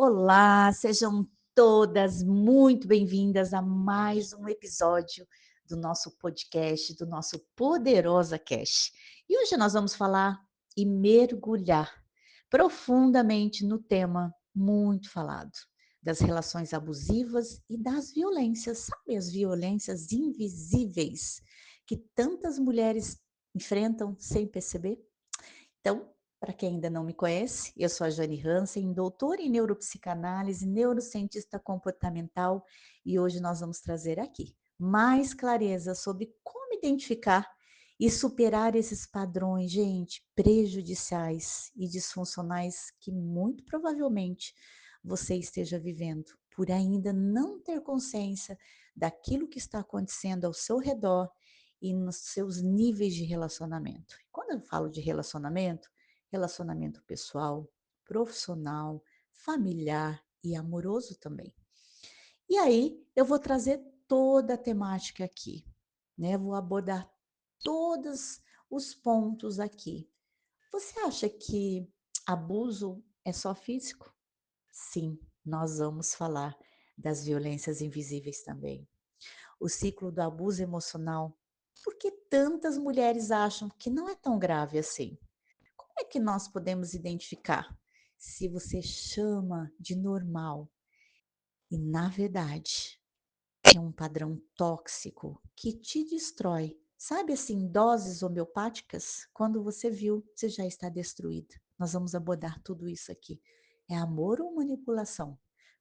Olá, sejam todas muito bem-vindas a mais um episódio do nosso podcast, do nosso Poderosa Cash. E hoje nós vamos falar e mergulhar profundamente no tema muito falado das relações abusivas e das violências, sabe, as violências invisíveis que tantas mulheres enfrentam sem perceber? Então, para quem ainda não me conhece, eu sou a Jane Hansen, doutora em neuropsicanálise, neurocientista comportamental, e hoje nós vamos trazer aqui mais clareza sobre como identificar e superar esses padrões, gente, prejudiciais e disfuncionais que muito provavelmente você esteja vivendo, por ainda não ter consciência daquilo que está acontecendo ao seu redor e nos seus níveis de relacionamento. Quando eu falo de relacionamento, relacionamento pessoal, profissional, familiar e amoroso também. E aí eu vou trazer toda a temática aqui, né? Vou abordar todos os pontos aqui. Você acha que abuso é só físico? Sim, nós vamos falar das violências invisíveis também. O ciclo do abuso emocional. Por que tantas mulheres acham que não é tão grave assim? Como é que nós podemos identificar se você chama de normal e, na verdade, é um padrão tóxico que te destrói? Sabe assim, doses homeopáticas? Quando você viu, você já está destruída. Nós vamos abordar tudo isso aqui. É amor ou manipulação?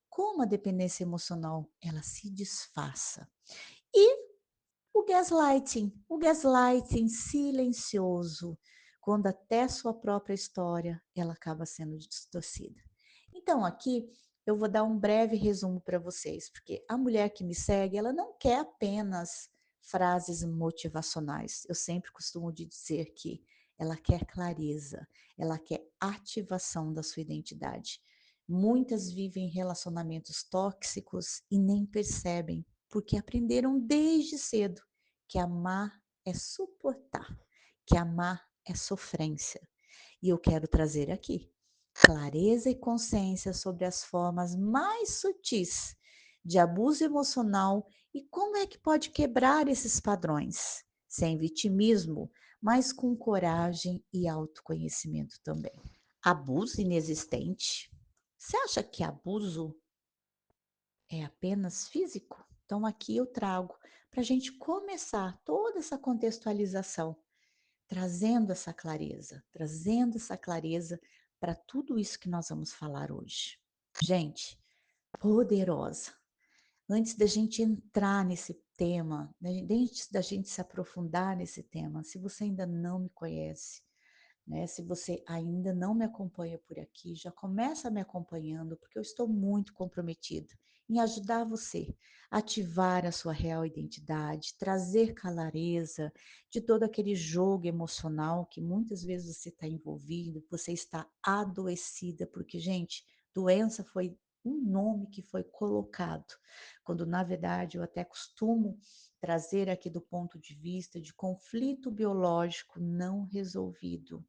Como a dependência emocional ela se disfarça? E o gaslighting silencioso, quando até sua própria história ela acaba sendo distorcida. Então aqui eu vou dar um breve resumo para vocês, porque a mulher que me segue, ela não quer apenas frases motivacionais. Eu sempre costumo dizer que ela quer clareza, ela quer ativação da sua identidade. Muitas vivem relacionamentos tóxicos e nem percebem, porque aprenderam desde cedo que amar é suportar, que amar é sofrência. E eu quero trazer aqui clareza e consciência sobre as formas mais sutis de abuso emocional e como é que pode quebrar esses padrões, sem vitimismo, mas com coragem e autoconhecimento também. Abuso inexistente? Você acha que abuso é apenas físico? Então, aqui eu trago para a gente começar toda essa contextualização, trazendo essa clareza para tudo isso que nós vamos falar hoje. Gente, poderosa. Antes da gente entrar nesse tema, né, antes da gente se aprofundar nesse tema, se você ainda não me conhece, né? Se você ainda não me acompanha por aqui, já começa me acompanhando, porque eu estou muito comprometida em ajudar você a ativar a sua real identidade, trazer clareza de todo aquele jogo emocional que muitas vezes você está envolvido, você está adoecida, porque, gente, doença foi um nome que foi colocado, quando na verdade eu até costumo trazer aqui do ponto de vista de conflito biológico não resolvido.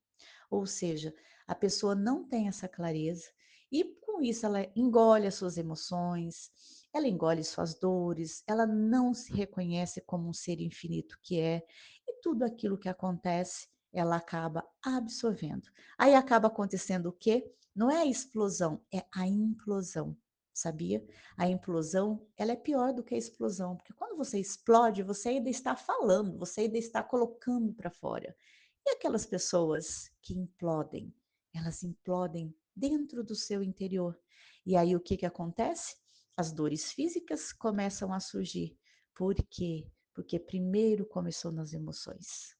Ou seja, a pessoa não tem essa clareza e com isso ela engole as suas emoções, ela engole suas dores, ela não se reconhece como um ser infinito que é, e tudo aquilo que acontece, ela acaba absorvendo. Aí acaba acontecendo o quê? Não é a explosão, é a implosão. Sabia? A implosão, ela é pior do que a explosão, porque quando você explode, você ainda está falando, você ainda está colocando para fora. E aquelas pessoas que implodem, elas implodem dentro do seu interior. E aí o que que acontece? As dores físicas começam a surgir. Por quê? Porque primeiro começou nas emoções.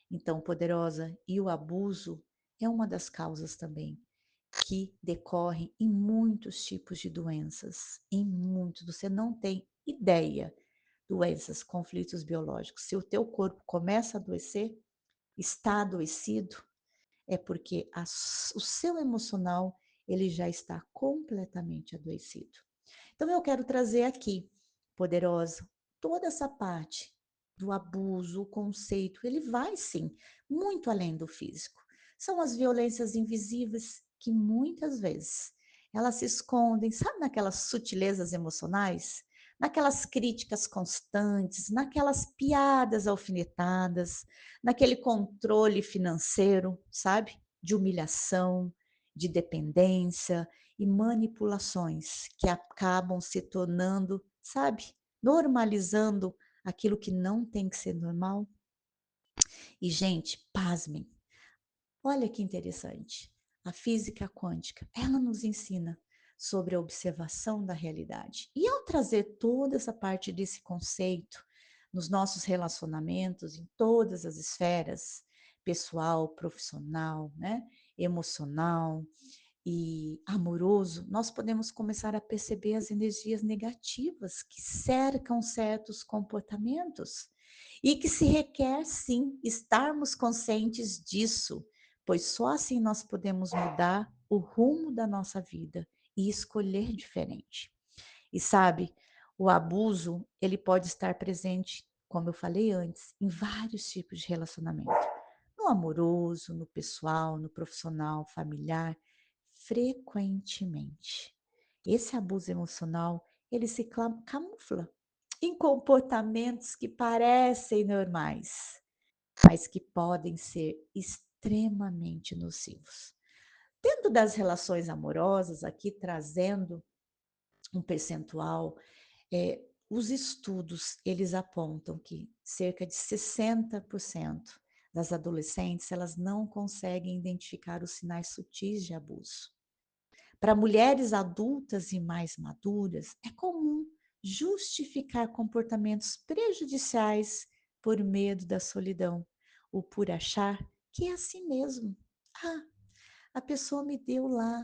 Então, poderosa, e o abuso é uma das causas também que decorrem em muitos tipos de doenças, em muitos. Você não tem ideia. Doenças, conflitos biológicos. Se o teu corpo começa a adoecer, está adoecido, é porque o seu emocional ele já está completamente adoecido. Então eu quero trazer aqui, poderosa, toda essa parte do abuso, o conceito, ele vai sim muito além do físico. São as violências invisíveis que muitas vezes elas se escondem, sabe, naquelas sutilezas emocionais? Naquelas críticas constantes, naquelas piadas alfinetadas, naquele controle financeiro, sabe? De humilhação, de dependência e manipulações que acabam se tornando, sabe, normalizando aquilo que não tem que ser normal. E, gente, pasmem, olha que interessante. A física quântica, ela nos ensina sobre a observação da realidade. E ao trazer toda essa parte desse conceito nos nossos relacionamentos, em todas as esferas, pessoal, profissional, né, emocional, e amoroso, nós podemos começar a perceber as energias negativas que cercam certos comportamentos e que se requer sim estarmos conscientes disso, pois só assim nós podemos mudar o rumo da nossa vida e escolher diferente. E sabe, o abuso, ele pode estar presente, como eu falei antes, em vários tipos de relacionamento. No amoroso, no pessoal, no profissional, familiar, frequentemente. Esse abuso emocional, ele se camufla em comportamentos que parecem normais, mas que podem ser extremamente nocivos. Dentro das relações amorosas, aqui trazendo um percentual, os estudos, eles apontam que cerca de 60% das adolescentes, elas não conseguem identificar os sinais sutis de abuso. Para mulheres adultas e mais maduras, é comum justificar comportamentos prejudiciais por medo da solidão ou por achar que é assim mesmo. Ah, a pessoa me deu lá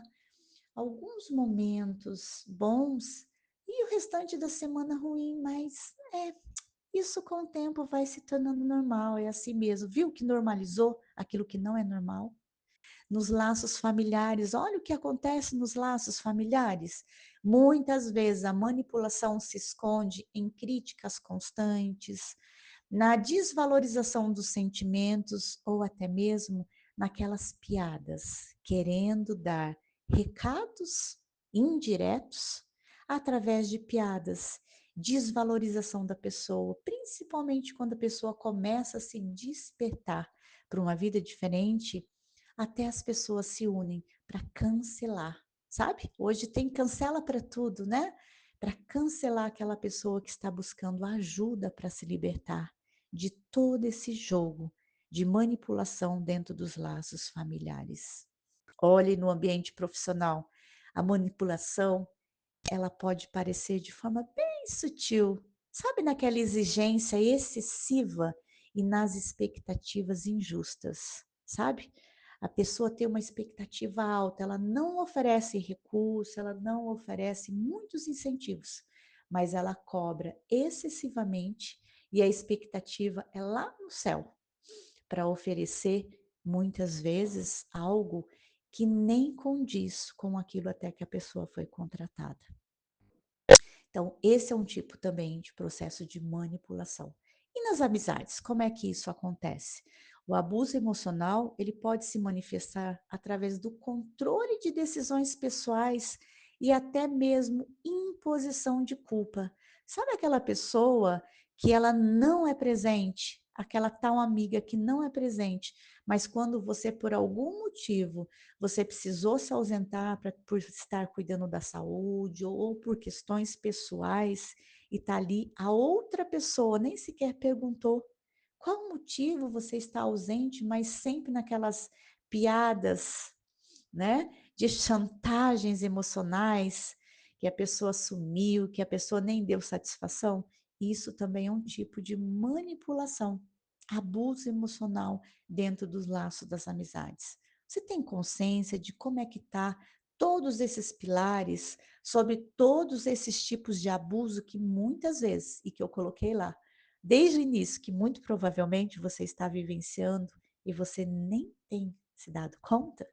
alguns momentos bons e o restante da semana ruim, mas isso com o tempo vai se tornando normal, é assim mesmo. Viu que normalizou aquilo que não é normal? Nos laços familiares, olha o que acontece nos laços familiares. Muitas vezes a manipulação se esconde em críticas constantes, na desvalorização dos sentimentos ou até mesmo naquelas piadas, querendo dar recados indiretos através de piadas, desvalorização da pessoa, principalmente quando a pessoa começa a se despertar para uma vida diferente, até as pessoas se unem para cancelar, sabe? Hoje tem cancela para tudo, né? Para cancelar aquela pessoa que está buscando ajuda para se libertar de todo esse jogo de manipulação dentro dos laços familiares. Olhe no ambiente profissional, a manipulação, ela pode parecer de forma bem sutil, sabe, naquela exigência excessiva e nas expectativas injustas, sabe? A pessoa tem uma expectativa alta, ela não oferece recurso, ela não oferece muitos incentivos, mas ela cobra excessivamente e a expectativa é lá no céu para oferecer muitas vezes algo que nem condiz com aquilo até que a pessoa foi contratada. Então, esse é um tipo também de processo de manipulação. E nas amizades, como é que isso acontece? O abuso emocional, ele pode se manifestar através do controle de decisões pessoais e até mesmo imposição de culpa. Sabe aquela pessoa que ela não é presente, aquela tal amiga que não é presente, mas quando você por algum motivo você precisou se ausentar por estar cuidando da saúde ou por questões pessoais e está ali, a outra pessoa nem sequer perguntou qual o motivo você está ausente, mas sempre naquelas piadas, né, de chantagens emocionais, que a pessoa sumiu, que a pessoa nem deu satisfação. Isso também é um tipo de manipulação, abuso emocional dentro dos laços das amizades. Você tem consciência de como é que tá todos esses pilares, sobre todos esses tipos de abuso que muitas vezes, e que eu coloquei lá, desde o início, que muito provavelmente você está vivenciando e você nem tem se dado conta?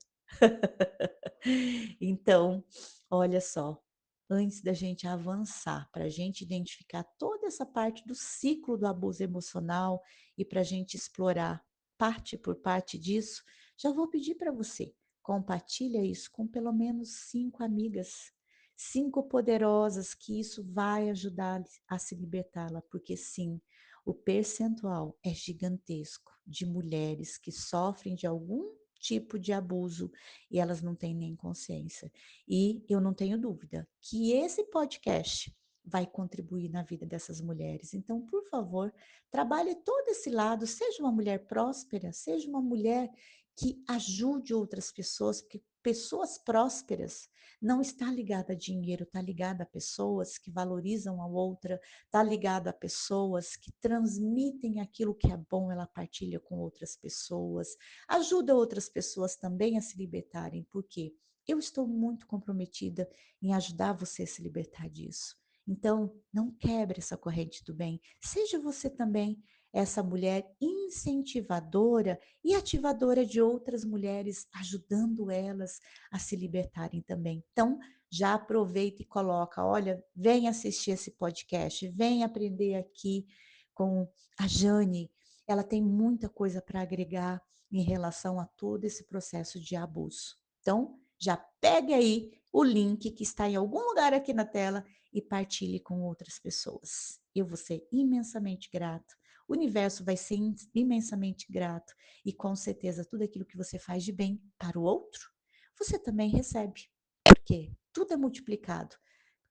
Então, olha só, antes da gente avançar, para a gente identificar toda essa parte do ciclo do abuso emocional e para a gente explorar parte por parte disso, já vou pedir para você. compartilha isso com pelo menos 5 amigas, 5 poderosas que isso vai ajudar a se libertá-la, porque sim, o percentual é gigantesco de mulheres que sofrem de algum tipo de abuso e elas não têm nem consciência. E eu não tenho dúvida que esse podcast vai contribuir na vida dessas mulheres. Então, por favor, trabalhe todo esse lado, seja uma mulher próspera, seja uma mulher que ajude outras pessoas, porque pessoas prósperas não está ligada a dinheiro, está ligada a pessoas que valorizam a outra, está ligada a pessoas que transmitem aquilo que é bom, ela partilha com outras pessoas, ajuda outras pessoas também a se libertarem, porque eu estou muito comprometida em ajudar você a se libertar disso. Então, não quebre essa corrente do bem. Seja você também essa mulher incentivadora e ativadora de outras mulheres, ajudando elas a se libertarem também. Então, já aproveita e coloca, olha, vem assistir esse podcast, vem aprender aqui com a Jane. Ela tem muita coisa para agregar em relação a todo esse processo de abuso. Então, já pegue aí o link que está em algum lugar aqui na tela e partilhe com outras pessoas. Eu vou ser imensamente grato. O universo vai ser imensamente grato e com certeza tudo aquilo que você faz de bem para o outro, você também recebe. Porque tudo é multiplicado.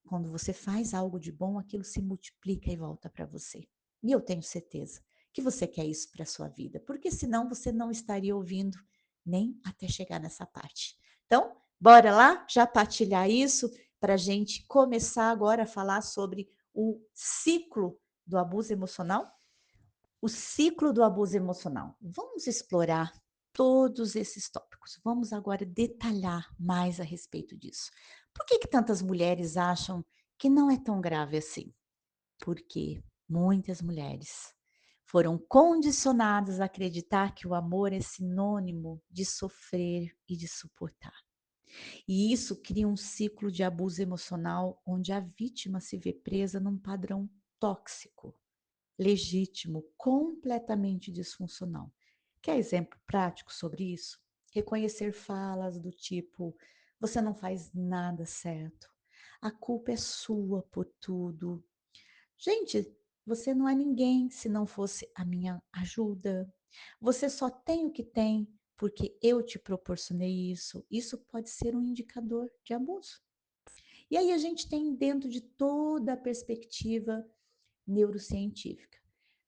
Quando você faz algo de bom, aquilo se multiplica e volta para você. E eu tenho certeza que você quer isso para a sua vida, porque senão você não estaria ouvindo nem até chegar nessa parte. Então, bora lá já partilhar isso para a gente começar agora a falar sobre o ciclo do abuso emocional? O ciclo do abuso emocional. Vamos explorar todos esses tópicos. Vamos agora detalhar mais a respeito disso. Por que tantas mulheres acham que não é tão grave assim? Porque muitas mulheres foram condicionadas a acreditar que o amor é sinônimo de sofrer e de suportar. E isso cria um ciclo de abuso emocional onde a vítima se vê presa num padrão tóxico, legítimo, completamente disfuncional. Quer exemplo prático sobre isso? Reconhecer falas do tipo: você não faz nada certo, a culpa é sua por tudo. Gente, você não é ninguém se não fosse a minha ajuda. Você só tem o que tem porque eu te proporcionei isso. Isso pode ser um indicador de abuso. E aí a gente tem dentro de toda a perspectiva neurocientífica.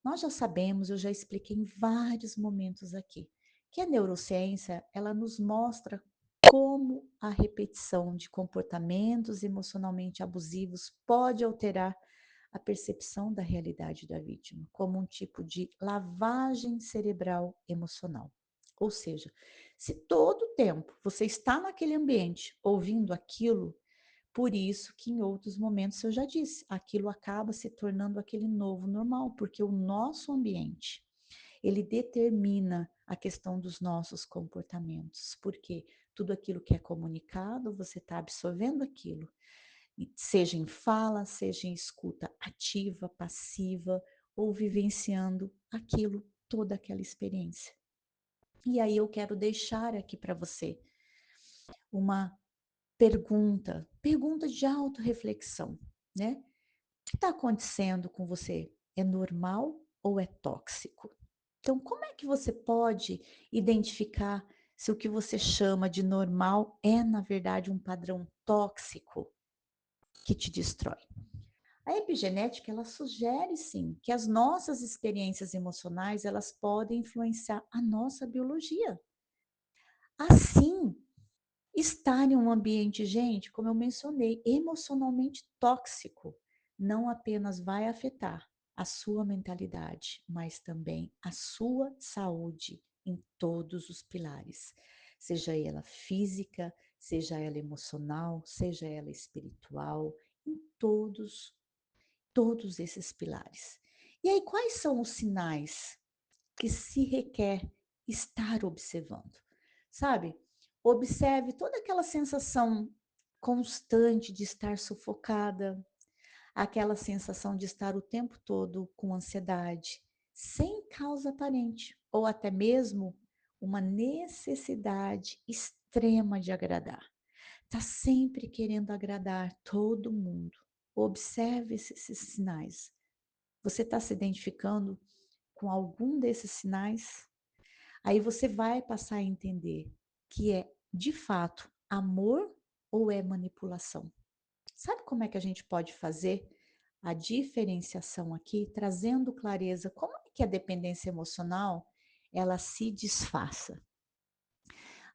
Nós já sabemos, eu já expliquei em vários momentos aqui, que a neurociência, ela nos mostra como a repetição de comportamentos emocionalmente abusivos pode alterar a percepção da realidade da vítima, como um tipo de lavagem cerebral emocional. Ou seja, se todo o tempo você está naquele ambiente ouvindo aquilo, por isso que em outros momentos eu já disse, aquilo acaba se tornando aquele novo normal, porque o nosso ambiente, ele determina a questão dos nossos comportamentos, porque tudo aquilo que é comunicado, você está absorvendo aquilo, seja em fala, seja em escuta ativa, passiva, ou vivenciando aquilo, toda aquela experiência. E aí eu quero deixar aqui para você uma pergunta de autorreflexão, né? O que está acontecendo com você? É normal ou é tóxico? Então, como é que você pode identificar se o que você chama de normal é, na verdade, um padrão tóxico que te destrói? A epigenética, ela sugere, sim, que as nossas experiências emocionais, elas podem influenciar a nossa biologia. Assim, estar em um ambiente, gente, como eu mencionei, emocionalmente tóxico, não apenas vai afetar a sua mentalidade, mas também a sua saúde em todos os pilares, seja ela física, seja ela emocional, seja ela espiritual, em todos esses pilares. E aí, quais são os sinais que se requer estar observando? Sabe? Observe toda aquela sensação constante de estar sufocada, aquela sensação de estar o tempo todo com ansiedade, sem causa aparente, ou até mesmo uma necessidade extrema de agradar. Está sempre querendo agradar todo mundo. Observe esses sinais. Você está se identificando com algum desses sinais? Aí você vai passar a entender que é, de fato, amor ou é manipulação. Sabe como é que a gente pode fazer a diferenciação aqui, trazendo clareza? Como é que a dependência emocional ela se disfarça?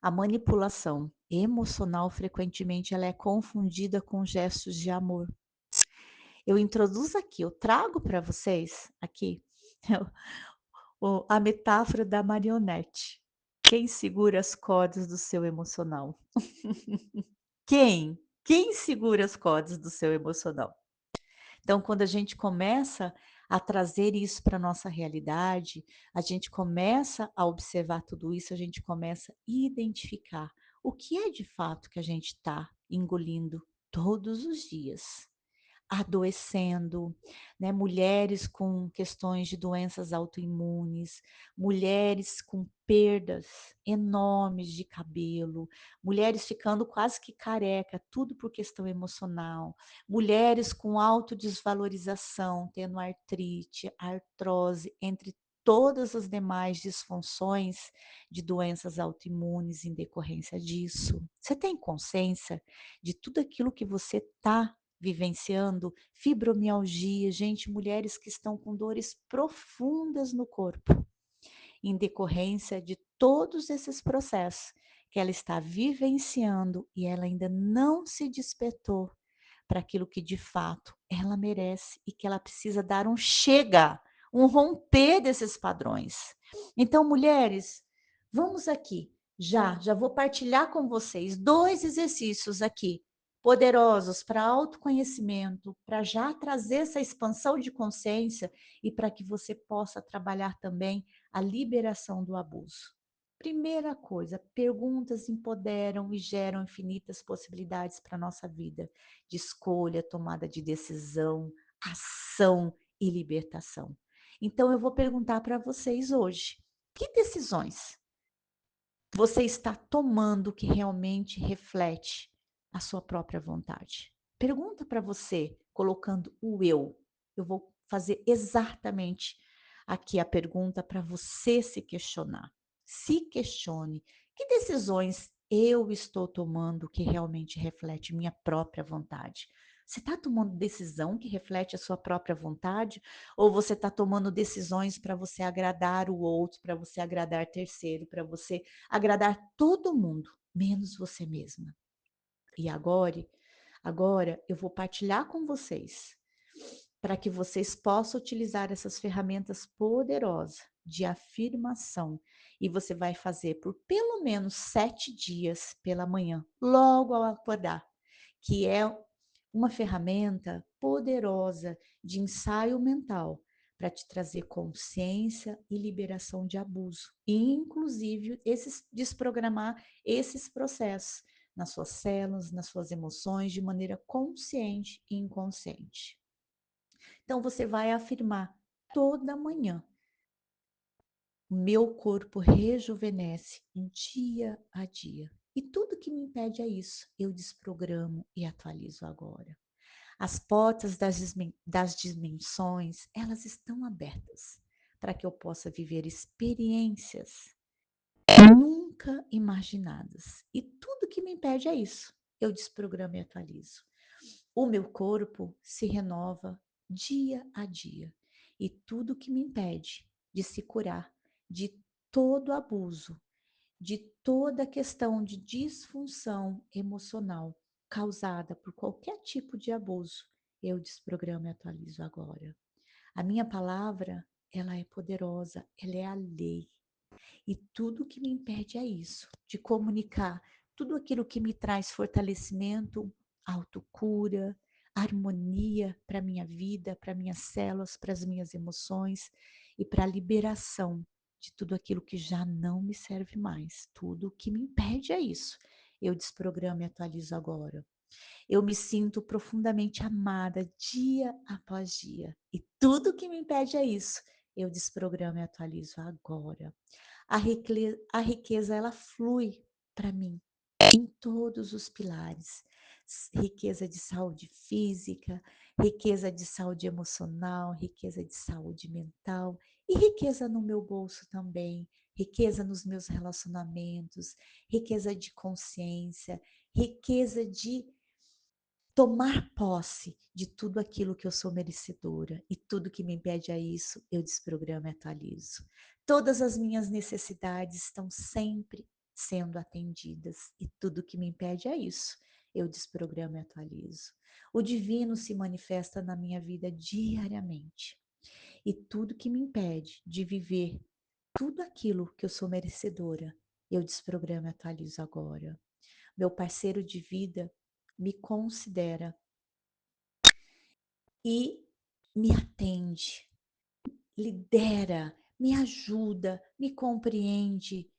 A manipulação emocional frequentemente ela é confundida com gestos de amor. Eu introduzo aqui, eu trago para vocês aqui a metáfora da marionete. Quem segura as cordas do seu emocional? Quem? Quem segura as cordas do seu emocional? Então, quando a gente começa a trazer isso para a nossa realidade, a gente começa a observar tudo isso, a gente começa a identificar o que é de fato que a gente está engolindo todos os dias. Adoecendo, né, mulheres com questões de doenças autoimunes, mulheres com perdas enormes de cabelo, mulheres ficando quase que careca, tudo por questão emocional, mulheres com autodesvalorização, tendo artrite, artrose, entre todas as demais disfunções de doenças autoimunes em decorrência disso. Você tem consciência de tudo aquilo que você está vivenciando? Fibromialgia, gente, mulheres que estão com dores profundas no corpo, em decorrência de todos esses processos que ela está vivenciando e ela ainda não se despertou para aquilo que de fato ela merece e que ela precisa dar um chega, um romper desses padrões. Então, mulheres, vamos aqui, já vou partilhar com vocês 2 exercícios aqui, poderosos para autoconhecimento, para já trazer essa expansão de consciência e para que você possa trabalhar também a liberação do abuso. Primeira coisa, perguntas empoderam e geram infinitas possibilidades para a nossa vida de escolha, tomada de decisão, ação e libertação. Então eu vou perguntar para vocês hoje: que decisões você está tomando que realmente reflete a sua própria vontade? Pergunta para você, colocando o eu. Eu vou fazer exatamente aqui a pergunta para você se questionar. Se questione: que decisões eu estou tomando que realmente reflete minha própria vontade? Você está tomando decisão que reflete a sua própria vontade? Ou você está tomando decisões para você agradar o outro, para você agradar terceiro, para você agradar todo mundo, menos você mesma? E agora eu vou partilhar com vocês, para que vocês possam utilizar essas ferramentas poderosas de afirmação. E você vai fazer por pelo menos 7 dias pela manhã, logo ao acordar, que é uma ferramenta poderosa de ensaio mental para te trazer consciência e liberação de abuso, e inclusive desprogramar esses processos nas suas células, nas suas emoções, de maneira consciente e inconsciente. Então você vai afirmar toda manhã: meu corpo rejuvenesce dia a dia. E tudo que me impede é isso, eu desprogramo e atualizo agora. As portas das dimensões, elas estão abertas para que eu possa viver experiências nunca imaginadas. E tudo que me impede é isso. Eu desprogramo e atualizo. O meu corpo se renova dia a dia. E tudo que me impede de se curar de todo abuso, de toda questão de disfunção emocional causada por qualquer tipo de abuso, eu desprogramo e atualizo agora. A minha palavra, ela é poderosa, ela é a lei. E tudo que me impede é isso, de comunicar tudo aquilo que me traz fortalecimento, autocura, harmonia para a minha vida, para minhas células, para as minhas emoções e para a liberação de tudo aquilo que já não me serve mais. Tudo o que me impede é isso. Eu desprogramo e atualizo agora. Eu me sinto profundamente amada dia após dia. E tudo que me impede é isso. Eu desprogramo e atualizo agora. A riqueza ela flui para mim. em todos os pilares. Riqueza de saúde física, riqueza de saúde emocional, riqueza de saúde mental e riqueza no meu bolso também, riqueza nos meus relacionamentos, riqueza de consciência, riqueza de tomar posse de tudo aquilo que eu sou merecedora e tudo que me impede a isso, eu desprogramo e atualizo. Todas as minhas necessidades estão sempre sendo atendidas e tudo que me impede a isso, eu desprogramo e atualizo. O divino se manifesta na minha vida diariamente e tudo que me impede de viver tudo aquilo que eu sou merecedora, eu desprogramo e atualizo agora. Meu parceiro de vida me considera e me atende, lidera, me ajuda, me compreende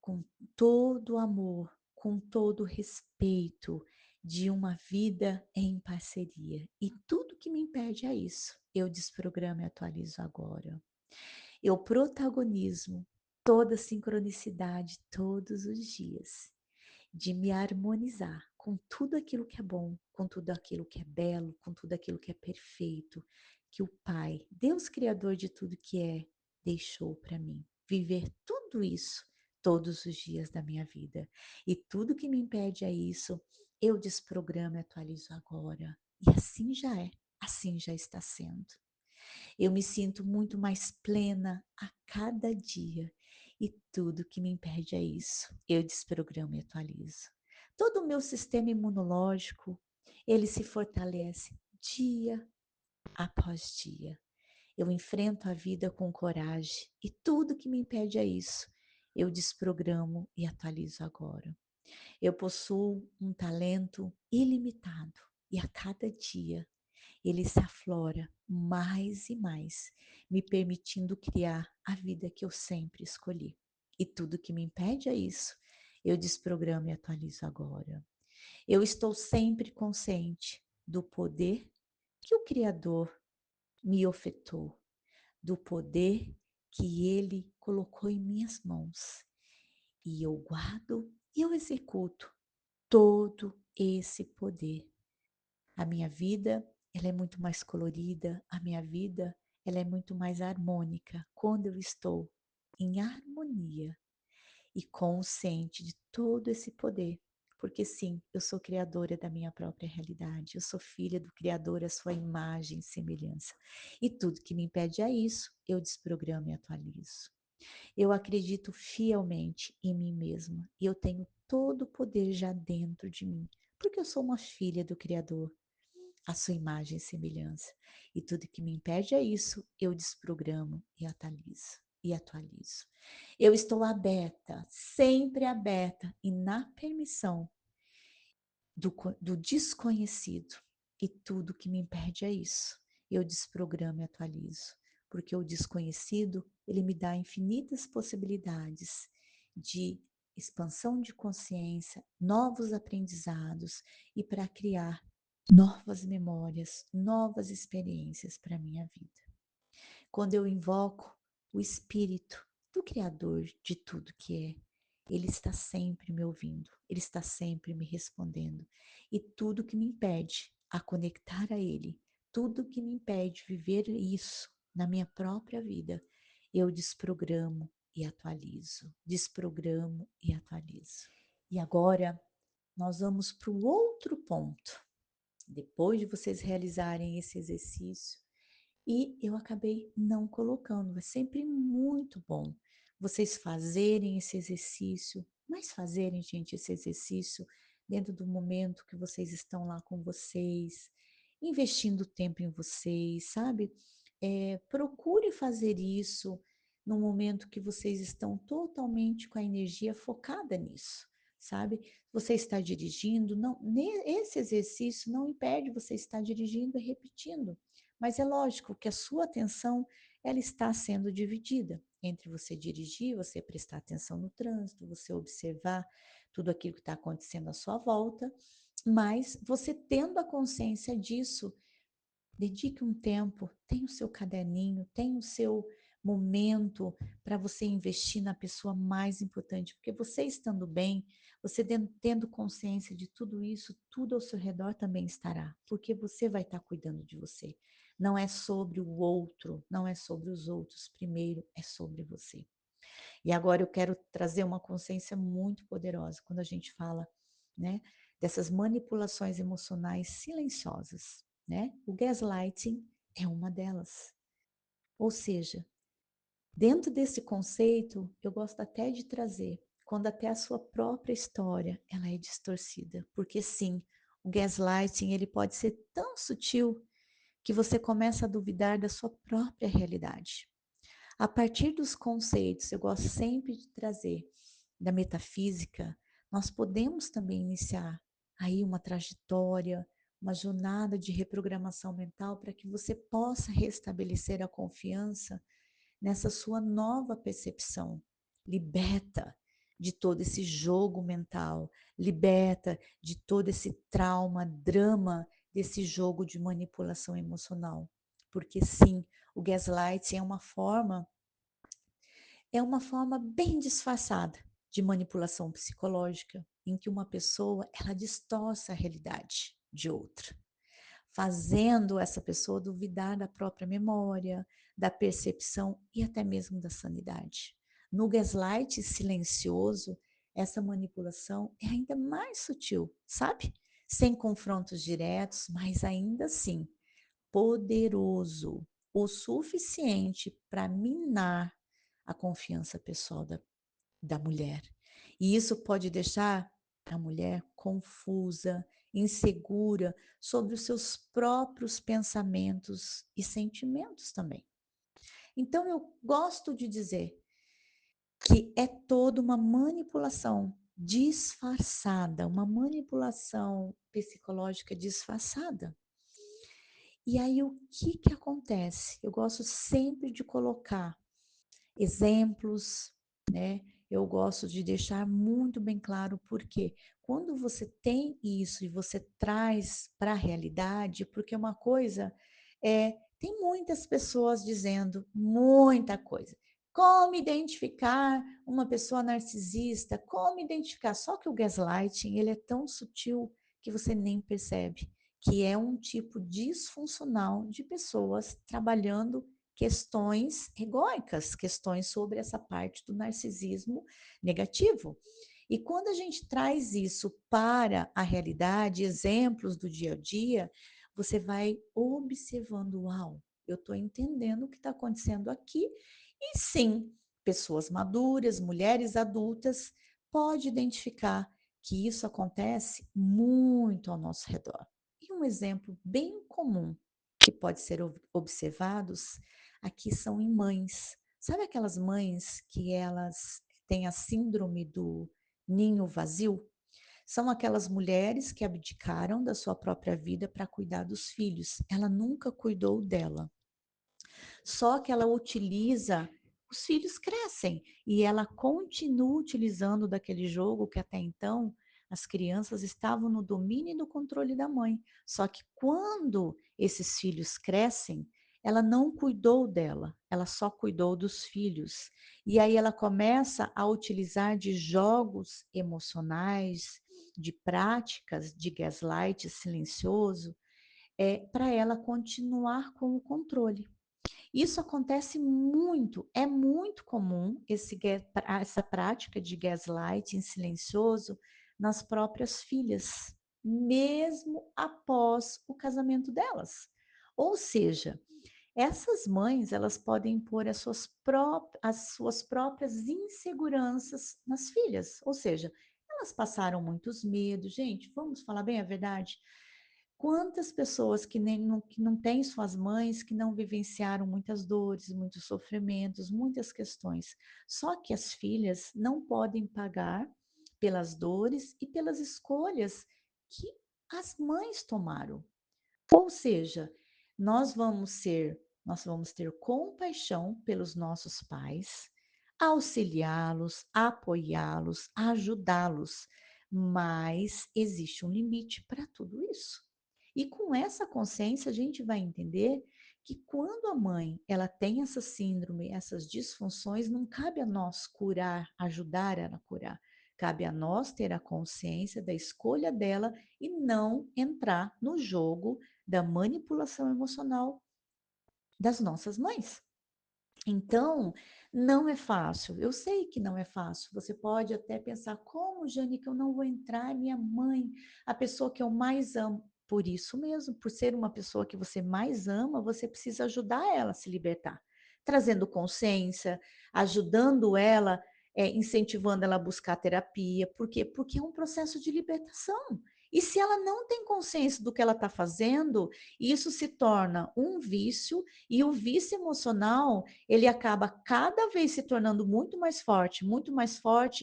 com todo o amor, com todo o respeito de uma vida em parceria. E tudo que me impede é isso. Eu desprogramo e atualizo agora. Eu protagonizo toda a sincronicidade todos os dias de me harmonizar com tudo aquilo que é bom, com tudo aquilo que é belo, com tudo aquilo que é perfeito, que o Pai, Deus Criador de tudo que é, deixou para mim. Viver tudo isso todos os dias da minha vida. E tudo que me impede é isso, eu desprogramo e atualizo agora. E assim já é, assim já está sendo. Eu me sinto muito mais plena a cada dia e tudo que me impede é isso. Eu desprogramo e atualizo. Todo o meu sistema imunológico, ele se fortalece dia após dia. Eu enfrento a vida com coragem e tudo que me impede é isso. Eu desprogramo e atualizo agora. Eu possuo um talento ilimitado e a cada dia ele se aflora mais e mais, me permitindo criar a vida que eu sempre escolhi. E tudo que me impede é isso. Eu desprogramo e atualizo agora. Eu estou sempre consciente do poder que o Criador me ofertou, do poder que ele colocou em minhas mãos. E eu guardo e eu executo todo esse poder. A minha vida, ela é muito mais colorida, a minha vida, ela é muito mais harmônica quando eu estou em harmonia e consciente de todo esse poder. Porque sim, eu sou criadora da minha própria realidade, eu sou filha do Criador, a sua imagem e semelhança. E tudo que me impede é isso, eu desprogramo e atualizo. Eu acredito fielmente em mim mesma e eu tenho todo o poder já dentro de mim, porque eu sou uma filha do Criador, a sua imagem e semelhança. E tudo que me impede é isso, eu desprogramo e atualizo. E atualizo. Eu estou aberta, sempre aberta e na permissão do desconhecido. E tudo que me impede é isso. Eu desprogramo e atualizo. Porque o desconhecido, ele me dá infinitas possibilidades de expansão de consciência, novos aprendizados e para criar novas memórias, novas experiências para a minha vida. Quando eu invoco o Espírito do Criador de tudo que é, ele está sempre me ouvindo, ele está sempre me respondendo. E tudo que me impede a conectar a ele, tudo que me impede de viver isso na minha própria vida, eu desprogramo e atualizo, desprogramo e atualizo. E agora nós vamos para o outro ponto. Depois de vocês realizarem esse exercício, e eu acabei não colocando. É sempre muito bom vocês fazerem esse exercício, mas fazerem, gente, esse exercício dentro do momento que vocês estão lá com vocês, investindo tempo em vocês, sabe? Procure fazer isso no momento que vocês estão totalmente com a energia focada nisso, sabe? Você está dirigindo, não, esse exercício não impede você estar dirigindo e repetindo. Mas é lógico que a sua atenção ela está sendo dividida entre você dirigir, você prestar atenção no trânsito, você observar tudo aquilo que está acontecendo à sua volta, mas você tendo a consciência disso, dedique um tempo, tenha o seu caderninho, tenha o seu momento para você investir na pessoa mais importante, porque você estando bem, você tendo consciência de tudo isso, tudo ao seu redor também estará, porque você vai estar cuidando de você. Não é sobre o outro, não é sobre os outros, primeiro é sobre você. E agora eu quero trazer uma consciência muito poderosa quando a gente fala, né, dessas manipulações emocionais silenciosas, né? O gaslighting é uma delas. Ou seja, dentro desse conceito, eu gosto até de trazer quando até a sua própria história ela é distorcida, porque sim, o gaslighting ele pode ser tão sutil que você começa a duvidar da sua própria realidade. A partir dos conceitos, eu gosto sempre de trazer da metafísica, nós podemos também iniciar aí uma trajetória, uma jornada de reprogramação mental para que você possa restabelecer a confiança nessa sua nova percepção. Liberta de todo esse jogo mental, liberta de todo esse trauma, drama desse jogo de manipulação emocional. Porque sim, o gaslight é uma forma bem disfarçada de manipulação psicológica, em que uma pessoa ela distorce a realidade de outra, fazendo essa pessoa duvidar da própria memória, da percepção e até mesmo da sanidade. No gaslight silencioso, essa manipulação é ainda mais sutil, sabe? Sem confrontos diretos, mas ainda assim poderoso o suficiente para minar a confiança pessoal da mulher. E isso pode deixar a mulher confusa, insegura sobre os seus próprios pensamentos e sentimentos também. Então, eu gosto de dizer que é toda uma manipulação disfarçada, uma manipulação psicológica disfarçada. E aí, o que que acontece? Eu gosto sempre de colocar exemplos, né? Eu gosto de deixar muito bem claro porque quando você tem isso e você traz para a realidade, porque uma coisa tem muitas pessoas dizendo muita coisa. Como identificar uma pessoa narcisista? Como identificar? Só que o gaslighting, ele é tão sutil que você nem percebe que é um tipo disfuncional de pessoas trabalhando questões egóicas, questões sobre essa parte do narcisismo negativo. E quando a gente traz isso para a realidade, exemplos do dia a dia, você vai observando, uau, eu estou entendendo o que está acontecendo aqui. E sim, pessoas maduras, mulheres adultas, pode identificar que isso acontece muito ao nosso redor. E um exemplo bem comum que pode ser observados aqui são em mães. Sabe aquelas mães que elas têm a síndrome do ninho vazio? São aquelas mulheres que abdicaram da sua própria vida para cuidar dos filhos. Ela nunca cuidou dela. Só que ela utiliza, os filhos crescem e ela continua utilizando daquele jogo que até então as crianças estavam no domínio e no controle da mãe. Só que quando esses filhos crescem, ela não cuidou dela, ela só cuidou dos filhos. E aí ela começa a utilizar de jogos emocionais, de práticas de gaslight silencioso, para ela continuar com o controle. Isso acontece muito, é muito comum essa prática de gaslighting silencioso nas próprias filhas, mesmo após o casamento delas. Ou seja, essas mães, elas podem pôr as suas próprias inseguranças nas filhas, ou seja, elas passaram muitos medos. Gente, vamos falar bem a verdade? Quantas pessoas que não têm suas mães, que não vivenciaram muitas dores, muitos sofrimentos, muitas questões. Só que as filhas não podem pagar pelas dores e pelas escolhas que as mães tomaram. Ou seja, nós vamos ter compaixão pelos nossos pais, auxiliá-los, apoiá-los, ajudá-los, mas existe um limite para tudo isso. E com essa consciência a gente vai entender que quando a mãe ela tem essa síndrome, essas disfunções, não cabe a nós curar, ajudar ela a curar. Cabe a nós ter a consciência da escolha dela e não entrar no jogo da manipulação emocional das nossas mães. Então, não é fácil. Eu sei que não é fácil. Você pode até pensar, como, Jane, que eu não vou entrar? Minha mãe, a pessoa que eu mais amo. Por isso mesmo, por ser uma pessoa que você mais ama, você precisa ajudar ela a se libertar, trazendo consciência, ajudando ela, incentivando ela a buscar terapia. Por quê? Porque é um processo de libertação. E se ela não tem consciência do que ela está fazendo, isso se torna um vício, e o vício emocional ele acaba cada vez se tornando muito mais forte,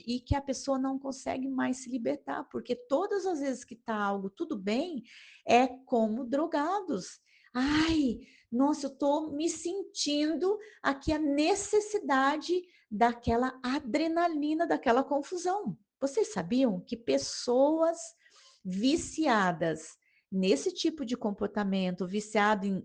e que a pessoa não consegue mais se libertar, porque todas as vezes que está algo tudo bem, é como drogados. Ai, nossa, eu estou me sentindo aqui a necessidade daquela adrenalina, daquela confusão. Vocês sabiam que pessoas viciadas nesse tipo de comportamento,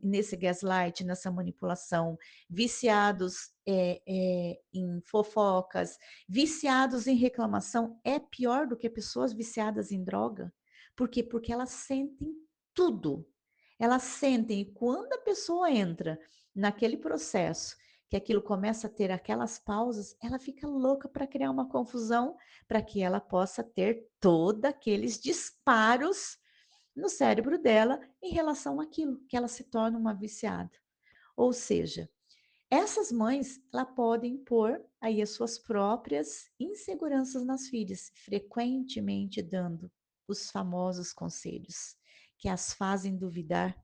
nesse gaslight, nessa manipulação, viciados em fofocas, viciados em reclamação, é pior do que pessoas viciadas em droga. Por quê? Porque elas sentem tudo. Elas sentem, e quando a pessoa entra naquele processo, que aquilo começa a ter aquelas pausas, ela fica louca para criar uma confusão, para que ela possa ter todos aqueles disparos no cérebro dela em relação àquilo, que ela se torna uma viciada. Ou seja, essas mães, ela podem pôr aí as suas próprias inseguranças nas filhas, frequentemente dando os famosos conselhos, que as fazem duvidar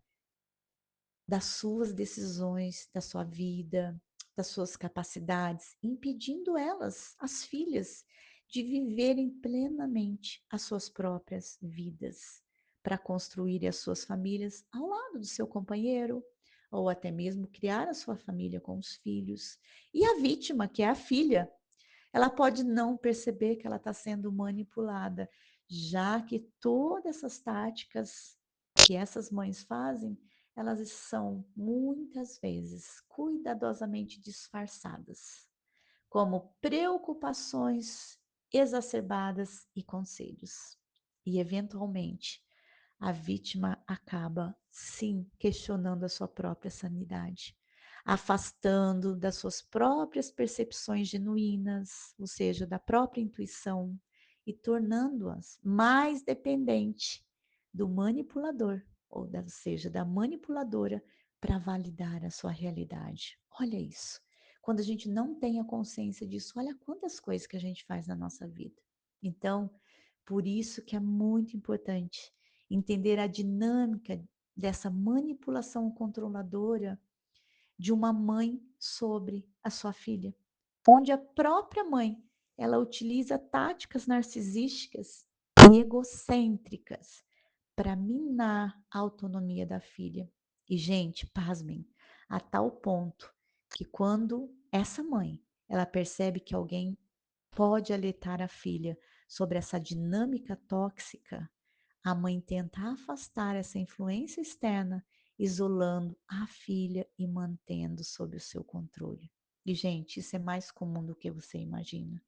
das suas decisões, da sua vida, das suas capacidades, impedindo elas, as filhas, de viverem plenamente as suas próprias vidas, para construir as suas famílias ao lado do seu companheiro, ou até mesmo criar a sua família com os filhos. E a vítima, que é a filha, ela pode não perceber que ela está sendo manipulada, já que todas essas táticas que essas mães fazem, elas são muitas vezes cuidadosamente disfarçadas, como preocupações exacerbadas e conselhos. E, eventualmente, a vítima acaba, sim, questionando a sua própria sanidade, afastando das suas próprias percepções genuínas, ou seja, da própria intuição, e tornando-as mais dependente do manipulador, ou seja, da manipuladora, para validar a sua realidade. Olha isso. Quando a gente não tem a consciência disso, olha quantas coisas que a gente faz na nossa vida. Então, por isso que é muito importante entender a dinâmica dessa manipulação controladora de uma mãe sobre a sua filha, onde a própria mãe ela utiliza táticas narcisísticas e egocêntricas para minar a autonomia da filha. E, gente, pasmem, a tal ponto que quando essa mãe ela percebe que alguém pode alertar a filha sobre essa dinâmica tóxica, a mãe tenta afastar essa influência externa, isolando a filha e mantendo sob o seu controle. E, gente, isso é mais comum do que você imagina.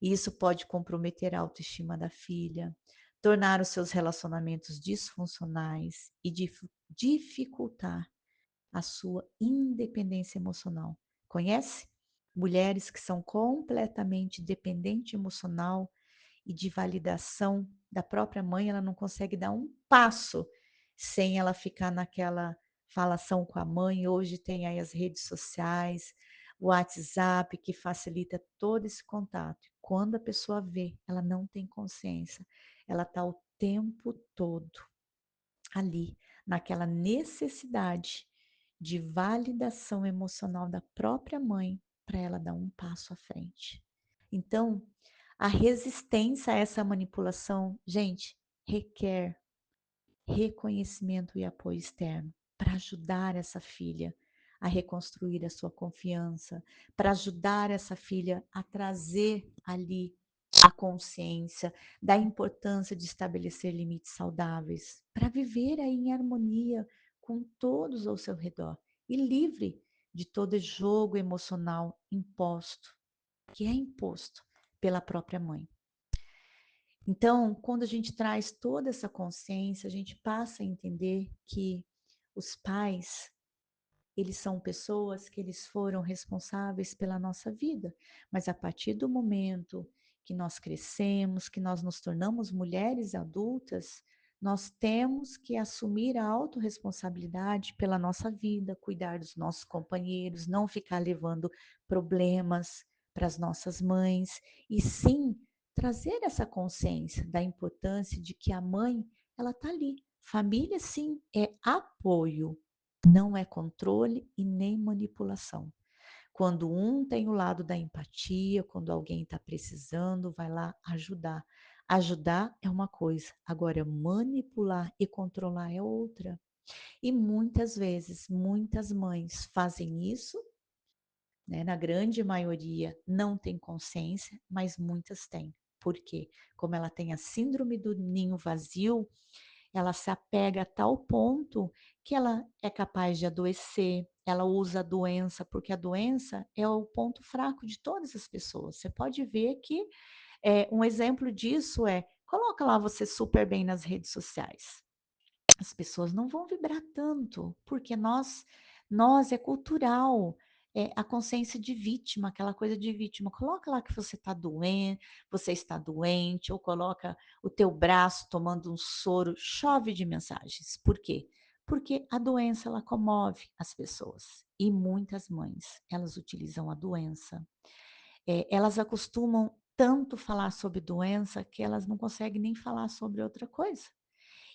E isso pode comprometer a autoestima da filha, tornar os seus relacionamentos disfuncionais e dificultar a sua independência emocional. Conhece? Mulheres que são completamente dependentes emocional e de validação da própria mãe, ela não consegue dar um passo sem ela ficar naquela falação com a mãe. Hoje tem aí as redes sociais, o WhatsApp, que facilita todo esse contato. Quando a pessoa vê, ela não tem consciência, ela está o tempo todo ali, naquela necessidade de validação emocional da própria mãe para ela dar um passo à frente. Então, a resistência a essa manipulação, gente, requer reconhecimento e apoio externo para ajudar essa filha a reconstruir a sua confiança, para ajudar essa filha a trazer ali a consciência da importância de estabelecer limites saudáveis, para viver aí em harmonia com todos ao seu redor. e livre de todo jogo emocional imposto, que é imposto pela própria mãe. Então, quando a gente traz toda essa consciência, a gente passa a entender que os pais, eles são pessoas que eles foram responsáveis pela nossa vida, mas a partir do momento que nós crescemos, que nós nos tornamos mulheres adultas, nós temos que assumir a autorresponsabilidade pela nossa vida, cuidar dos nossos companheiros, não ficar levando problemas para as nossas mães, e sim trazer essa consciência da importância de que a mãe, ela está ali. Família, sim, é apoio, não é controle e nem manipulação. Quando um tem o lado da empatia, quando alguém está precisando, vai lá ajudar. Ajudar é uma coisa, agora manipular e controlar é outra. E muitas vezes, muitas mães fazem isso, né? Na grande maioria não tem consciência, mas muitas têm. Por quê? Como ela tem a síndrome do ninho vazio, ela se apega a tal ponto que ela é capaz de adoecer, ela usa a doença, porque a doença é o ponto fraco de todas as pessoas. Você pode ver que um exemplo disso coloca lá você super bem nas redes sociais. As pessoas não vão vibrar tanto, porque nós é cultural, é a consciência de vítima, aquela coisa de vítima. Coloca lá que você está doente, ou coloca o teu braço tomando um soro, chove de mensagens. Por quê? Porque a doença ela comove as pessoas e muitas mães, elas utilizam a doença. Elas acostumam tanto falar sobre doença que elas não conseguem nem falar sobre outra coisa.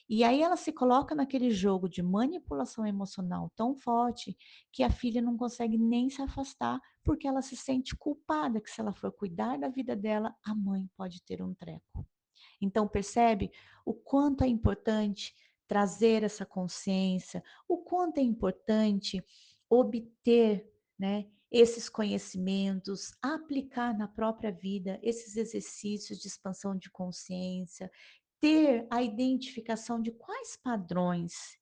E aí ela se coloca naquele jogo de manipulação emocional tão forte que a filha não consegue nem se afastar, porque ela se sente culpada que se ela for cuidar da vida dela, a mãe pode ter um treco. Então percebe o quanto é importante trazer essa consciência, o quanto é importante obter, né, esses conhecimentos, aplicar na própria vida esses exercícios de expansão de consciência, ter a identificação de quais padrões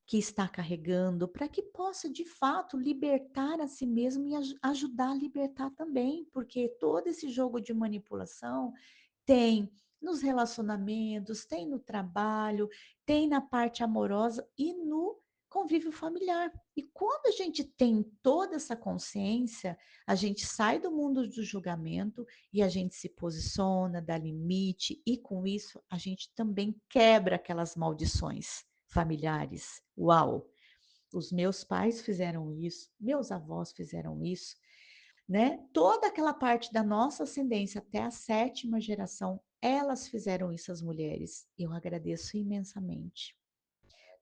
que está carregando, para que possa de fato libertar a si mesmo e ajudar a libertar também, porque todo esse jogo de manipulação tem nos relacionamentos, tem no trabalho, tem na parte amorosa e no convívio familiar. E quando a gente tem toda essa consciência, a gente sai do mundo do julgamento e a gente se posiciona, dá limite, e com isso a gente também quebra aquelas maldições familiares. Uau! Os meus pais fizeram isso, meus avós fizeram isso, né? Toda aquela parte da nossa ascendência até a sétima geração, elas fizeram isso as mulheres. Eu agradeço imensamente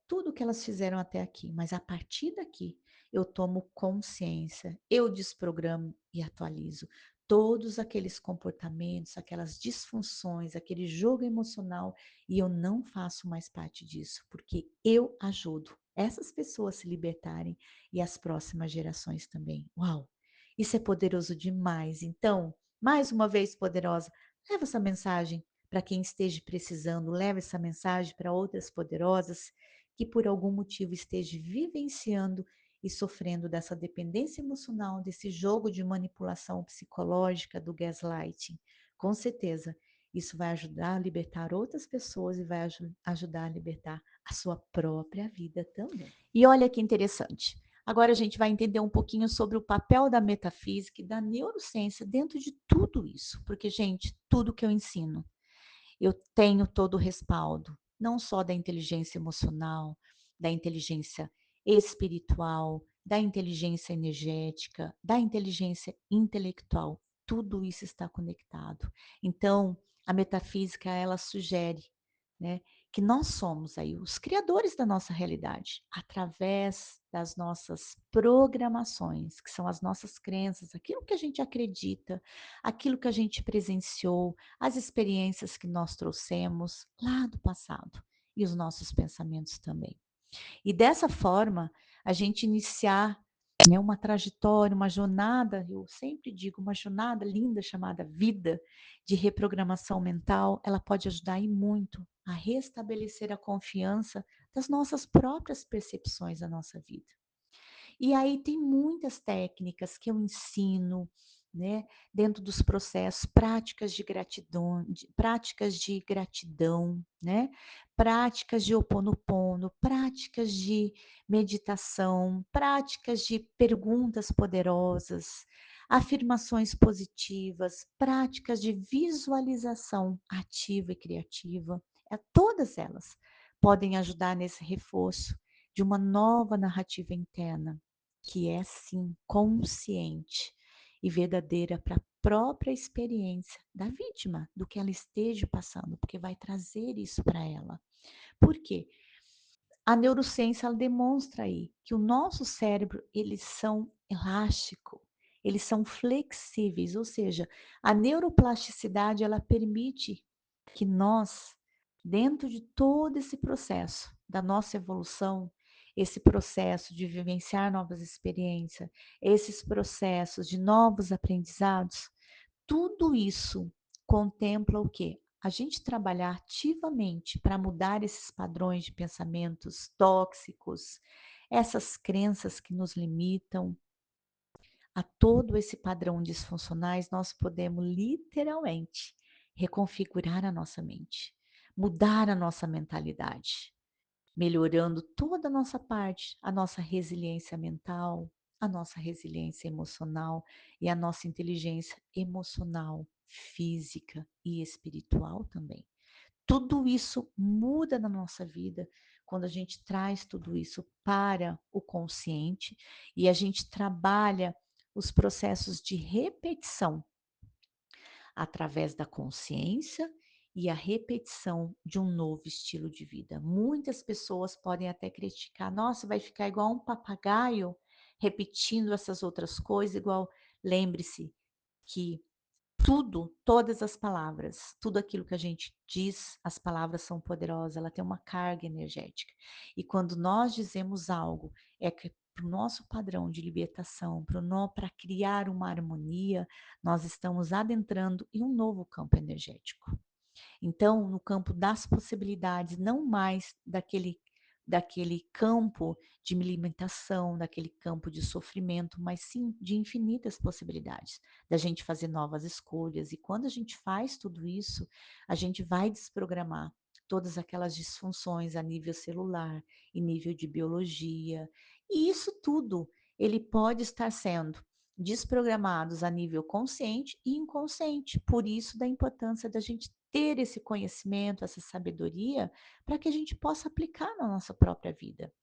tudo que elas fizeram até aqui, mas a partir daqui eu tomo consciência, eu desprogramo e atualizo todos aqueles comportamentos, aquelas disfunções, aquele jogo emocional, e eu não faço mais parte disso, porque eu ajudo essas pessoas a se libertarem e as próximas gerações também. Uau! Isso é poderoso demais. Então, mais uma vez poderosa, leva essa mensagem para quem esteja precisando, leva essa mensagem para outras poderosas que por algum motivo esteja vivenciando e sofrendo dessa dependência emocional, desse jogo de manipulação psicológica do gaslighting. Com certeza, isso vai ajudar a libertar outras pessoas e vai ajudar a libertar a sua própria vida também. E olha que interessante. Agora a gente vai entender um pouquinho sobre o papel da metafísica e da neurociência dentro de tudo isso, porque, gente, tudo que eu ensino eu tenho todo o respaldo, não só da inteligência emocional, da inteligência espiritual, da inteligência energética, da inteligência intelectual. Tudo isso está conectado. Então, a metafísica ela sugere, né, que nós somos aí os criadores da nossa realidade, através das nossas programações, que são as nossas crenças, aquilo que a gente acredita, aquilo que a gente presenciou, as experiências que nós trouxemos lá do passado e os nossos pensamentos também. E dessa forma, a gente iniciar, né, uma trajetória, uma jornada, eu sempre digo, uma jornada linda chamada vida de reprogramação mental, ela pode ajudar e muito a restabelecer a confiança das nossas próprias percepções da nossa vida. E aí tem muitas técnicas que eu ensino, né, dentro dos processos, práticas de gratidão, né, práticas de Ho'oponopono, práticas de meditação, práticas de perguntas poderosas, afirmações positivas, práticas de visualização ativa e criativa, todas elas podem ajudar nesse reforço de uma nova narrativa interna, que é sim consciente e verdadeira para a própria experiência da vítima, do que ela esteja passando, porque vai trazer isso para ela. Por quê? A neurociência ela demonstra aí que o nosso cérebro, eles são elástico, eles são flexíveis, ou seja, a neuroplasticidade ela permite que nós, dentro de todo esse processo da nossa evolução, esse processo de vivenciar novas experiências, esses processos de novos aprendizados, tudo isso contempla o quê? A gente trabalhar ativamente para mudar esses padrões de pensamentos tóxicos, essas crenças que nos limitam a todo esse padrão disfuncionais, nós podemos literalmente reconfigurar a nossa mente, mudar a nossa mentalidade, melhorando toda a nossa parte, a nossa resiliência mental, a nossa resiliência emocional e a nossa inteligência emocional, física e espiritual também. Tudo isso muda na nossa vida quando a gente traz tudo isso para o consciente e a gente trabalha os processos de repetição através da consciência e a repetição de um novo estilo de vida. Muitas pessoas podem até criticar: nossa, vai ficar igual um papagaio repetindo essas outras coisas, igual. Lembre-se que tudo, todas as palavras, tudo aquilo que a gente diz, as palavras são poderosas, ela tem uma carga energética. E quando nós dizemos algo, é que para o nosso padrão de libertação, para criar uma harmonia, nós estamos adentrando em um novo campo energético. Então, no campo das possibilidades, não mais daquele campo de limitação, daquele campo de sofrimento, mas sim de infinitas possibilidades, da gente fazer novas escolhas. E quando a gente faz tudo isso, a gente vai desprogramar todas aquelas disfunções a nível celular, em nível de biologia. E isso tudo, ele pode estar sendo desprogramados a nível consciente e inconsciente. Por isso da importância da gente ter esse conhecimento, essa sabedoria, para que a gente possa aplicar na nossa própria vida.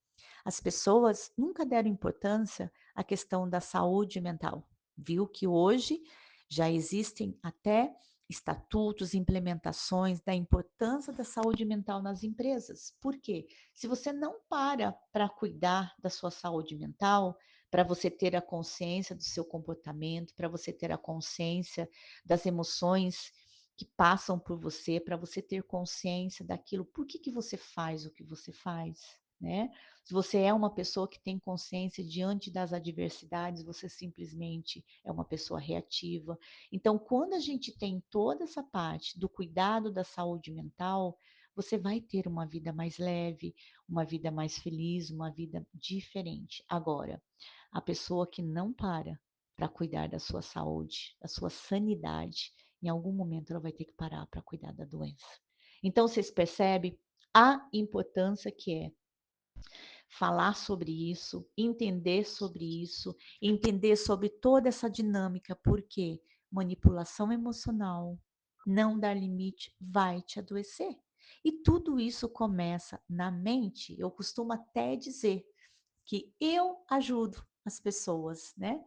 As pessoas nunca deram importância à questão da saúde mental. Viu que hoje já existem até estatutos, implementações da importância da saúde mental nas empresas. Por quê? Se você não para cuidar da sua saúde mental, para você ter a consciência do seu comportamento, para você ter a consciência das emoções que passam por você, para você ter consciência daquilo, por que você faz o que você faz, né? Se você é uma pessoa que tem consciência diante das adversidades, você simplesmente é uma pessoa reativa. Então, quando a gente tem toda essa parte do cuidado da saúde mental, você vai ter uma vida mais leve, uma vida mais feliz, uma vida diferente. Agora, a pessoa que não para cuidar da sua saúde, da sua sanidade, em algum momento ela vai ter que parar para cuidar da doença. Então, vocês percebem a importância que é falar sobre isso, entender sobre toda essa dinâmica, porque manipulação emocional, não dar limite, vai te adoecer. E tudo isso começa na mente. Eu costumo até dizer que eu ajudo as pessoas, né,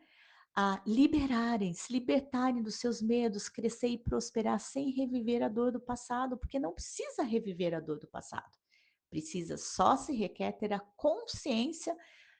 a liberarem, se libertarem dos seus medos, crescer e prosperar sem reviver a dor do passado, porque não precisa reviver a dor do passado. Precisa só se requer ter a consciência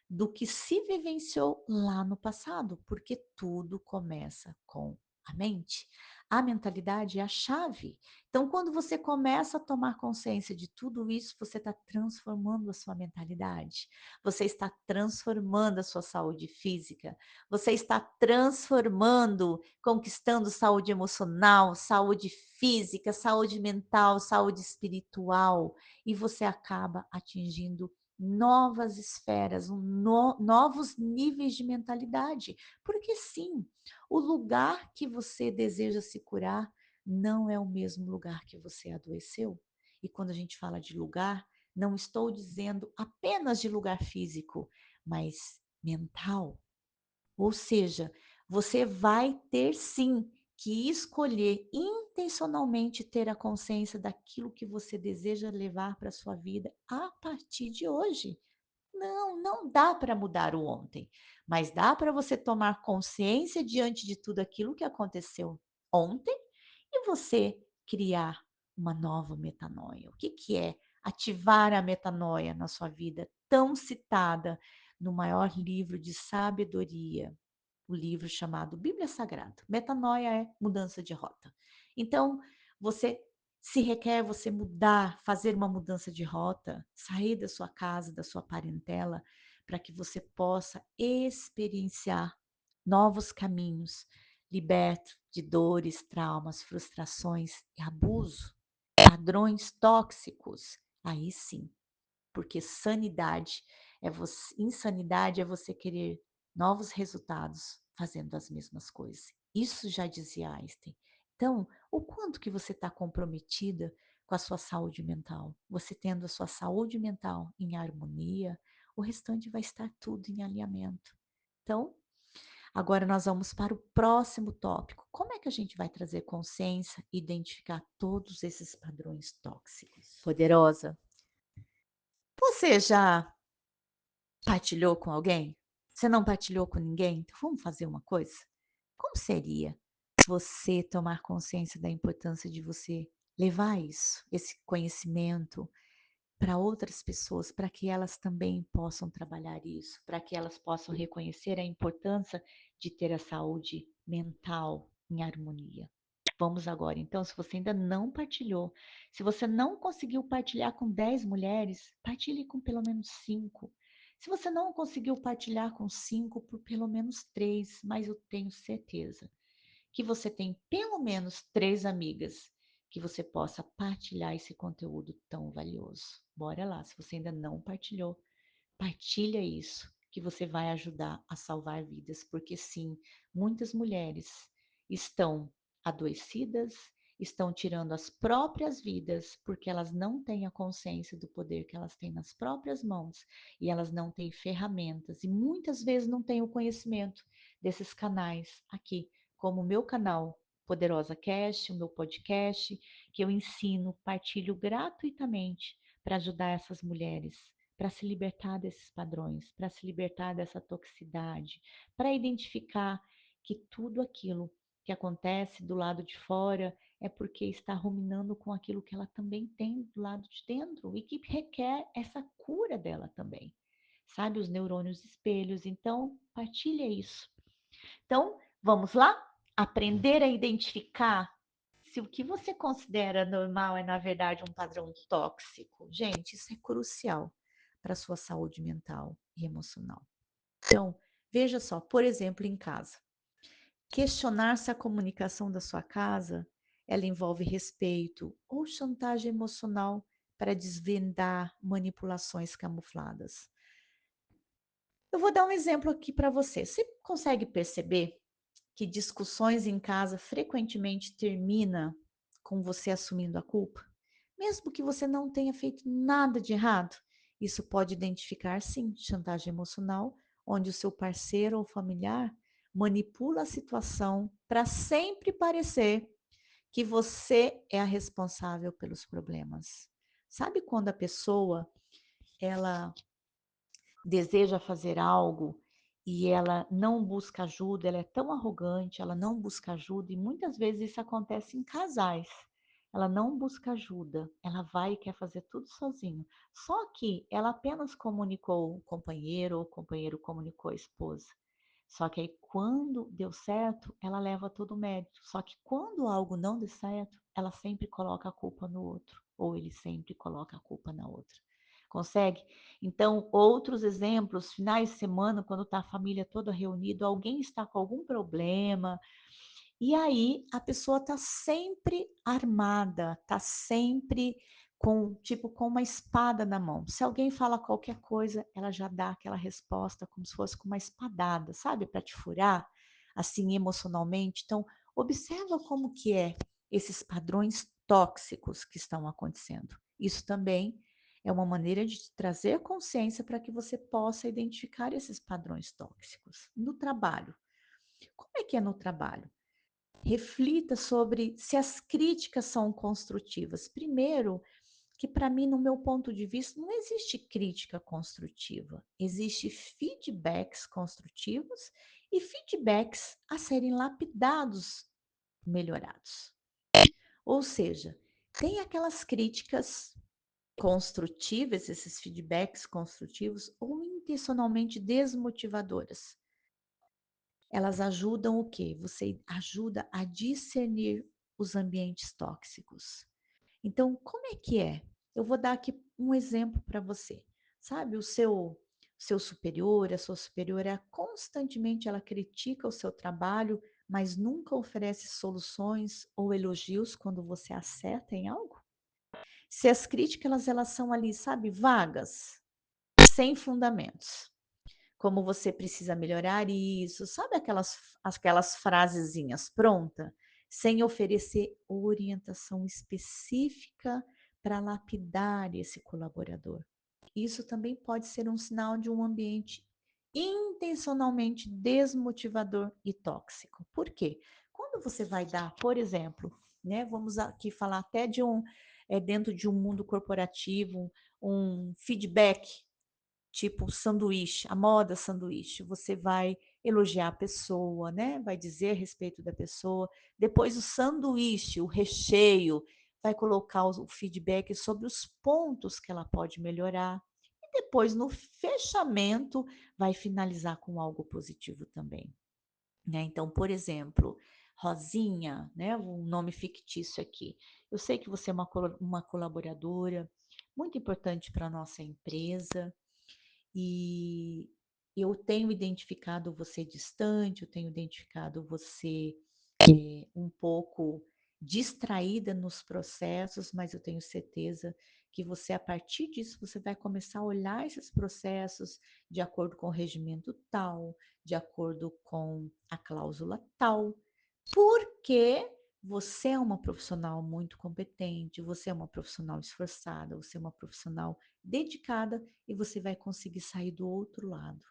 do que se vivenciou lá no passado, porque tudo começa com a mente. A mentalidade é a chave. Então, quando você começa a tomar consciência de tudo isso, você está transformando a sua mentalidade, você está transformando a sua saúde física, você está transformando, conquistando saúde emocional, saúde física, saúde mental, saúde espiritual, e você acaba atingindo novas esferas, novos níveis de mentalidade. Porque sim, o lugar que você deseja se curar não é o mesmo lugar que você adoeceu. E quando a gente fala de lugar, não estou dizendo apenas de lugar físico, mas mental. Ou seja, você vai ter sim que escolher intencionalmente ter a consciência daquilo que você deseja levar para a sua vida a partir de hoje. Não dá para mudar o ontem, mas dá para você tomar consciência diante de tudo aquilo que aconteceu ontem e você criar uma nova metanoia. O que, que é ativar a metanoia na sua vida, tão citada no maior livro de sabedoria, o livro chamado Bíblia Sagrada. Metanoia é mudança de rota. Então, você se requer você mudar, fazer uma mudança de rota, sair da sua casa, da sua parentela, para que você possa experienciar novos caminhos, liberto de dores, traumas, frustrações e abuso, padrões tóxicos. Aí sim, porque insanidade é você querer novos resultados fazendo as mesmas coisas. Isso já dizia Einstein. Então, o quanto que você está comprometida com a sua saúde mental? Você tendo a sua saúde mental em harmonia, o restante vai estar tudo em alinhamento. Então, agora nós vamos para o próximo tópico. Como é que a gente vai trazer consciência e identificar todos esses padrões tóxicos? Poderosa, você já partilhou com alguém? Você não partilhou com ninguém? Então vamos fazer uma coisa? Como seria você tomar consciência da importância de você levar isso, esse conhecimento, para outras pessoas, para que elas também possam trabalhar isso, para que elas possam reconhecer a importância de ter a saúde mental em harmonia. Vamos agora, então, se você ainda não partilhou, se você não conseguiu partilhar com 10 mulheres, partilhe com pelo menos 5. Se você não conseguiu partilhar com 5, por pelo menos 3, mas eu tenho certeza que você tem pelo menos 3 amigas que você possa partilhar esse conteúdo tão valioso. Bora lá, se você ainda não partilhou, partilha isso, que você vai ajudar a salvar vidas, porque sim, muitas mulheres estão adoecidas, estão tirando as próprias vidas porque elas não têm a consciência do poder que elas têm nas próprias mãos e elas não têm ferramentas e muitas vezes não têm o conhecimento desses canais aqui, como o meu canal Poderosa Cast, o meu podcast, que eu ensino, partilho gratuitamente para ajudar essas mulheres para se libertar desses padrões, para se libertar dessa toxicidade, para identificar que tudo aquilo que acontece do lado de fora é porque está ruminando com aquilo que ela também tem do lado de dentro e que requer essa cura dela também. Sabe, os neurônios espelhos. Então, partilha isso. Então, vamos lá? Aprender a identificar se o que você considera normal é, na verdade, um padrão tóxico. Gente, isso é crucial para a sua saúde mental e emocional. Então, veja só, por exemplo, em casa. Questionar se a comunicação da sua casa ela envolve respeito ou chantagem emocional para desvendar manipulações camufladas. Eu vou dar um exemplo aqui para você. Você consegue perceber que discussões em casa frequentemente termina com você assumindo a culpa, mesmo que você não tenha feito nada de errado? Isso pode identificar, sim, chantagem emocional, onde o seu parceiro ou familiar manipula a situação para sempre parecer que você é a responsável pelos problemas. Sabe quando a pessoa ela deseja fazer algo e ela não busca ajuda, ela é tão arrogante, ela não busca ajuda, e muitas vezes isso acontece em casais. Ela não busca ajuda, ela vai e quer fazer tudo sozinho. Só que ela apenas comunicou o companheiro, ou o companheiro comunicou a esposa. Só que aí, quando deu certo, ela leva todo o mérito. Só que quando algo não deu certo, ela sempre coloca a culpa no outro, ou ele sempre coloca a culpa na outra. Consegue? Então, outros exemplos, finais de semana, quando está a família toda reunida, alguém está com algum problema, e aí a pessoa está sempre armada, está sempre com uma espada na mão. Se alguém fala qualquer coisa, ela já dá aquela resposta como se fosse com uma espadada, sabe, para te furar, assim, emocionalmente. Então, observa como que é esses padrões tóxicos que estão acontecendo. Isso também é uma maneira de te trazer consciência para que você possa identificar esses padrões tóxicos. No trabalho, como é que é no trabalho? Reflita sobre se as críticas são construtivas. Primeiro, que para mim, no meu ponto de vista, não existe crítica construtiva. Existe feedbacks construtivos e feedbacks a serem lapidados, melhorados. Ou seja, tem aquelas críticas construtivas, esses feedbacks construtivos ou intencionalmente desmotivadoras. Elas ajudam o quê? Você ajuda a discernir os ambientes tóxicos. Então, como é que é? Eu vou dar aqui um exemplo para você. Sabe, o seu superior, a sua superiora, constantemente ela critica o seu trabalho, mas nunca oferece soluções ou elogios quando você acerta em algo? Se as críticas elas são ali, sabe, vagas, sem fundamentos. Como você precisa melhorar isso, sabe aquelas frasezinhas pronta, sem oferecer orientação específica para lapidar esse colaborador. Isso também pode ser um sinal de um ambiente intencionalmente desmotivador e tóxico. Por quê? Quando você vai dar, por exemplo, né, vamos aqui falar até de dentro de um mundo corporativo, um feedback tipo sanduíche, a moda sanduíche, você vai elogiar a pessoa, né, vai dizer a respeito da pessoa, depois o sanduíche, o recheio, vai colocar o feedback sobre os pontos que ela pode melhorar, e depois no fechamento vai finalizar com algo positivo também, né. Então, por exemplo, Rosinha, né, um nome fictício aqui, eu sei que você é uma colaboradora muito importante para a nossa empresa, e eu tenho identificado você distante, eu tenho identificado você, um pouco distraída nos processos, mas eu tenho certeza que você, a partir disso, você vai começar a olhar esses processos de acordo com o regimento tal, de acordo com a cláusula tal, porque você é uma profissional muito competente, você é uma profissional esforçada, você é uma profissional dedicada e você vai conseguir sair do outro lado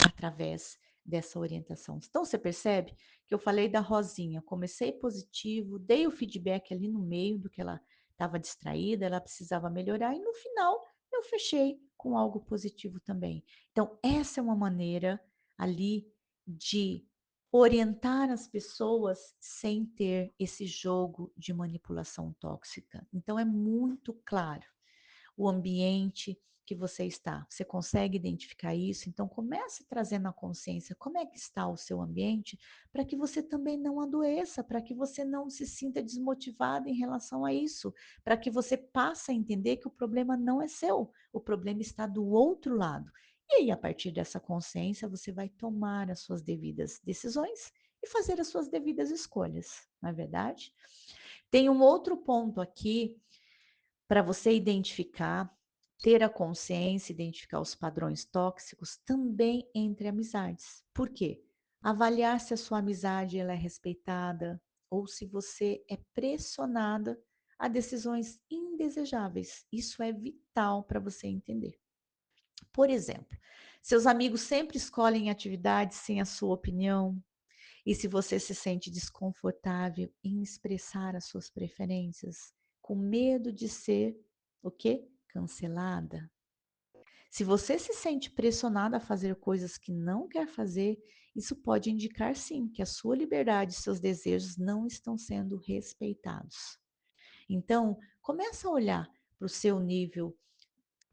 através dessa orientação. Então você percebe que eu falei da Rosinha, comecei positivo, dei o feedback ali no meio do que ela estava distraída, ela precisava melhorar e no final eu fechei com algo positivo também. Então essa é uma maneira ali de orientar as pessoas sem ter esse jogo de manipulação tóxica. Então é muito claro o ambiente que você está. Você consegue identificar isso? Então comece trazendo a consciência como é que está o seu ambiente, para que você também não adoeça, para que você não se sinta desmotivado em relação a isso, para que você passe a entender que o problema não é seu, o problema está do outro lado. E aí, a partir dessa consciência, você vai tomar as suas devidas decisões e fazer as suas devidas escolhas, não é verdade? Tem um outro ponto aqui para você identificar, ter a consciência, identificar os padrões tóxicos também entre amizades. Por quê? Avaliar se a sua amizade ela é respeitada ou se você é pressionada a decisões indesejáveis. Isso é vital para você entender. Por exemplo, seus amigos sempre escolhem atividades sem a sua opinião, e se você se sente desconfortável em expressar as suas preferências, com medo de ser o quê? Cancelada. Se você se sente pressionada a fazer coisas que não quer fazer, isso pode indicar sim que a sua liberdade e seus desejos não estão sendo respeitados. Então, começa a olhar para o seu nível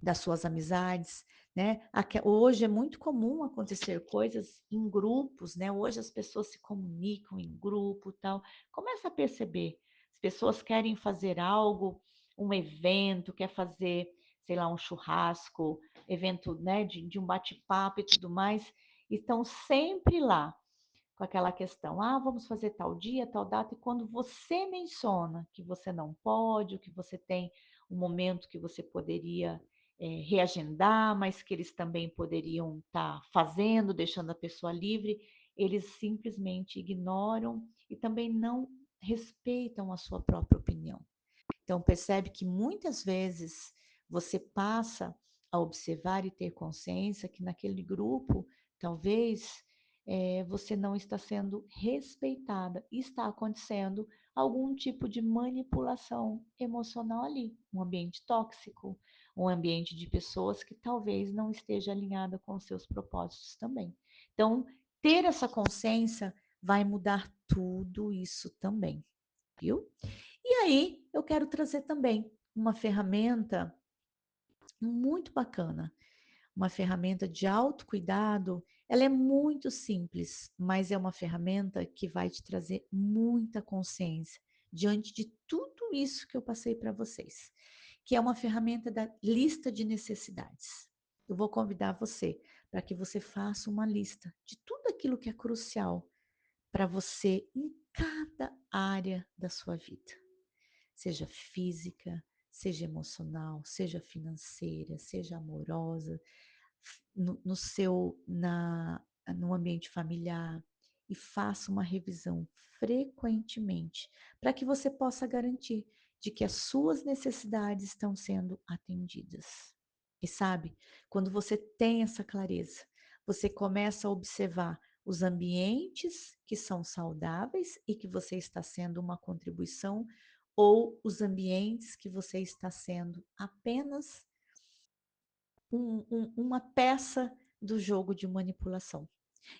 das suas amizades, né? Hoje é muito comum acontecer coisas em grupos, né? Hoje as pessoas se comunicam em grupo, tal. Começa a perceber, as pessoas querem fazer algo, um evento, quer fazer, sei lá, um churrasco, evento, né, de um bate-papo e tudo mais, estão sempre lá com aquela questão, ah, vamos fazer tal dia, tal data, e quando você menciona que você não pode, ou que você tem um momento que você poderia reagendar, mas que eles também poderiam estar fazendo, deixando a pessoa livre, eles simplesmente ignoram e também não respeitam a sua própria opinião. Então, percebe que muitas vezes você passa a observar e ter consciência que naquele grupo, talvez você não está sendo respeitada, e está acontecendo algum tipo de manipulação emocional ali, um ambiente tóxico, um ambiente de pessoas que talvez não esteja alinhada com os seus propósitos também. Então, ter essa consciência vai mudar tudo isso também, viu? E aí, eu quero trazer também uma ferramenta muito bacana, uma ferramenta de autocuidado. Ela é muito simples, mas é uma ferramenta que vai te trazer muita consciência diante de tudo isso que eu passei para vocês, que é uma ferramenta da lista de necessidades. Eu vou convidar você para que você faça uma lista de tudo aquilo que é crucial para você em cada área da sua vida, seja física, seja emocional, seja financeira, seja amorosa, no seu no ambiente familiar, e faça uma revisão frequentemente para que você possa garantir de que as suas necessidades estão sendo atendidas. E sabe, quando você tem essa clareza, você começa a observar os ambientes que são saudáveis e que você está sendo uma contribuição, ou os ambientes que você está sendo apenas uma peça do jogo de manipulação.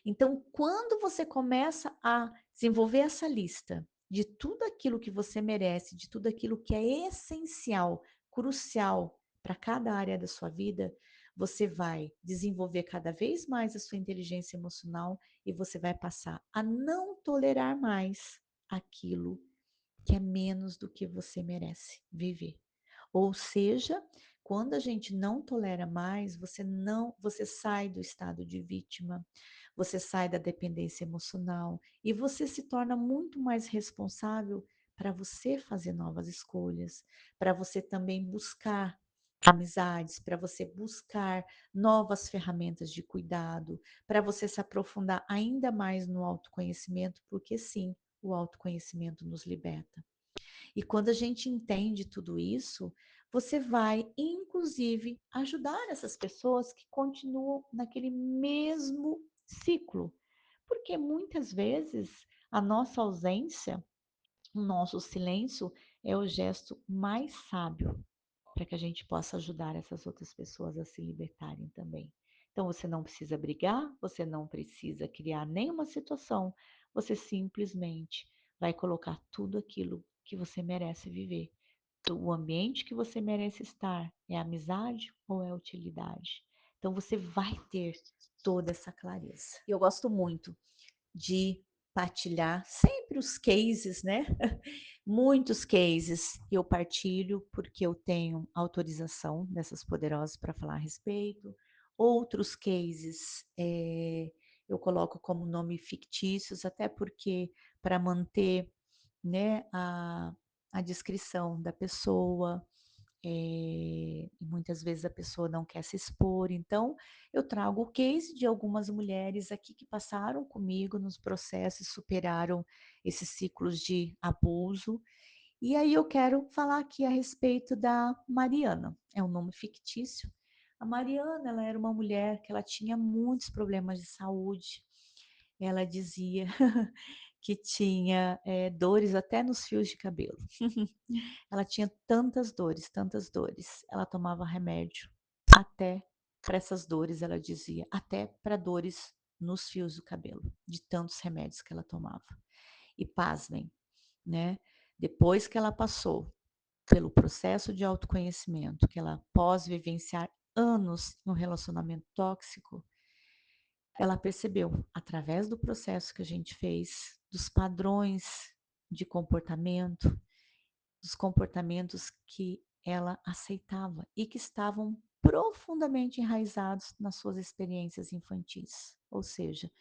Então, quando você começa a desenvolver essa lista de tudo aquilo que você merece, de tudo aquilo que é essencial, crucial para cada área da sua vida, você vai desenvolver cada vez mais a sua inteligência emocional e você vai passar a não tolerar mais aquilo que é menos do que você merece viver. Ou seja, quando a gente não tolera mais, você sai do estado de vítima, você sai da dependência emocional e você se torna muito mais responsável para você fazer novas escolhas, para você também buscar amizades, para você buscar novas ferramentas de cuidado, para você se aprofundar ainda mais no autoconhecimento, porque sim, o autoconhecimento nos liberta. E quando a gente entende tudo isso, você vai, inclusive, ajudar essas pessoas que continuam naquele mesmo ciclo. Porque muitas vezes a nossa ausência, o nosso silêncio é o gesto mais sábio para que a gente possa ajudar essas outras pessoas a se libertarem também. Então você não precisa brigar, você não precisa criar nenhuma situação, você simplesmente vai colocar tudo aquilo que você merece viver. O ambiente que você merece estar é amizade ou é utilidade? Então você vai ter toda essa clareza. Eu gosto muito de partilhar sempre os cases, né? Muitos cases eu partilho porque eu tenho autorização dessas poderosas para falar a respeito. Outros cases eu coloco como nome fictícios, até porque para manter, né, a descrição da pessoa, e muitas vezes a pessoa não quer se expor. Então, eu trago o case de algumas mulheres aqui que passaram comigo nos processos, superaram esses ciclos de abuso. E aí eu quero falar aqui a respeito da Mariana, é um nome fictício. A Mariana, ela era uma mulher que ela tinha muitos problemas de saúde. Ela dizia que tinha dores até nos fios de cabelo. Ela tinha tantas dores, tantas dores. Ela tomava remédio até para essas dores, ela dizia, até para dores nos fios do cabelo, de tantos remédios que ela tomava. E pasmem, né? Depois que ela passou pelo processo de autoconhecimento, que ela pós vivenciar anos no relacionamento tóxico, ela percebeu, através do processo que a gente fez, dos padrões de comportamento, dos comportamentos que ela aceitava e que estavam profundamente enraizados nas suas experiências infantis. Ou seja,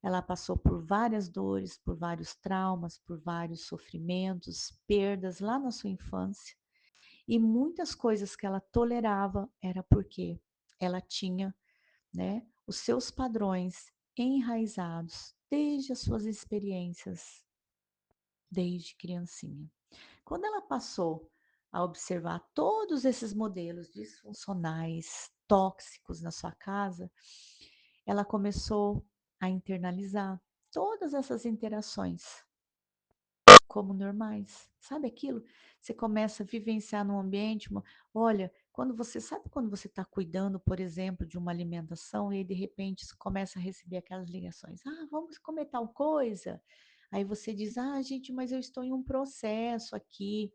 ela passou por várias dores, por vários traumas, por vários sofrimentos, perdas lá na sua infância. E muitas coisas que ela tolerava era porque ela tinha, né, os seus padrões enraizados desde as suas experiências, desde criancinha. Quando ela passou a observar todos esses modelos disfuncionais, tóxicos na sua casa, ela começou a internalizar todas essas interações como normais. Sabe aquilo? Você começa a vivenciar no ambiente, olha, quando você está cuidando, por exemplo, de uma alimentação e aí de repente você começa a receber aquelas ligações, vamos comer tal coisa. Aí você diz, gente, mas eu estou em um processo aqui,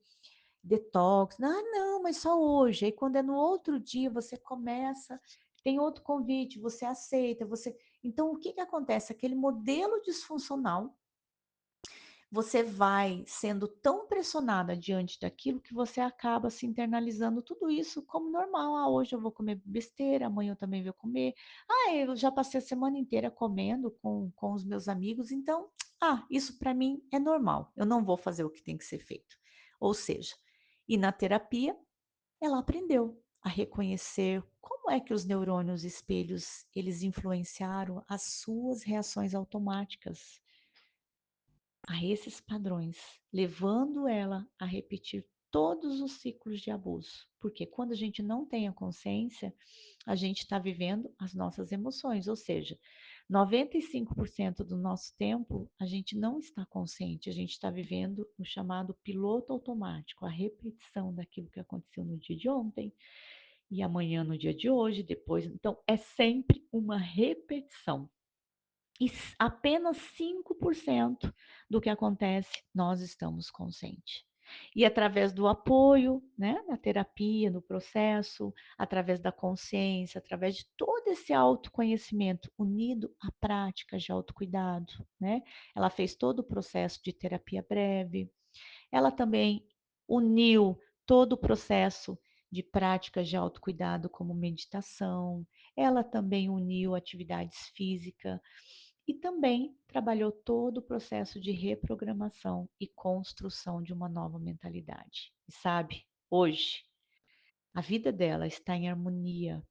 detox. Não, mas só hoje. Aí quando é no outro dia, você começa, tem outro convite, você aceita, você. Então, o que que acontece? Aquele modelo disfuncional, você vai sendo tão pressionada diante daquilo que você acaba se internalizando tudo isso como normal. Hoje eu vou comer besteira, amanhã eu também vou comer. Eu já passei a semana inteira comendo com os meus amigos, então, isso para mim é normal. Eu não vou fazer o que tem que ser feito. Ou seja, e na terapia, ela aprendeu a reconhecer como é que os neurônios espelhos, eles influenciaram as suas reações automáticas a esses padrões, levando ela a repetir todos os ciclos de abuso. Porque quando a gente não tem a consciência, a gente está vivendo as nossas emoções, ou seja, 95% do nosso tempo a gente não está consciente, a gente está vivendo o chamado piloto automático, a repetição daquilo que aconteceu no dia de ontem e amanhã no dia de hoje, depois. Então, é sempre uma repetição. E apenas 5% do que acontece nós estamos conscientes. E através do apoio, né, na terapia, no processo, através da consciência, através de todo esse autoconhecimento unido à prática de autocuidado, né? Ela fez todo o processo de terapia breve, ela também uniu todo o processo de práticas de autocuidado como meditação, ela também uniu atividades físicas e também trabalhou todo o processo de reprogramação e construção de uma nova mentalidade. E sabe, hoje, a vida dela está em harmonia.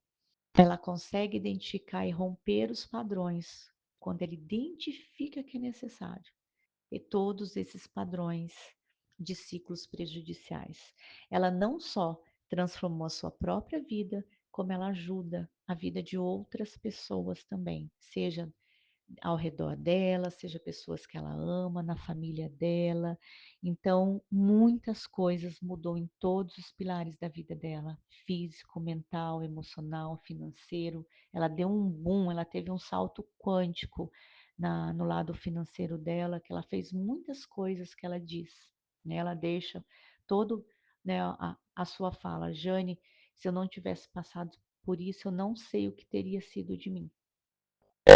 Ela consegue identificar e romper os padrões quando ela identifica que é necessário. E todos esses padrões de ciclos prejudiciais. Ela não só transformou a sua própria vida, como ela ajuda a vida de outras pessoas também, seja ao redor dela, seja pessoas que ela ama, na família dela. Então, muitas coisas mudou em todos os pilares da vida dela, físico, mental, emocional, financeiro. Ela deu um boom, ela teve um salto quântico no lado financeiro dela, que ela fez muitas coisas que ela diz, né? Ela deixa todo, né, a sua fala, Jane, se eu não tivesse passado por isso, eu não sei o que teria sido de mim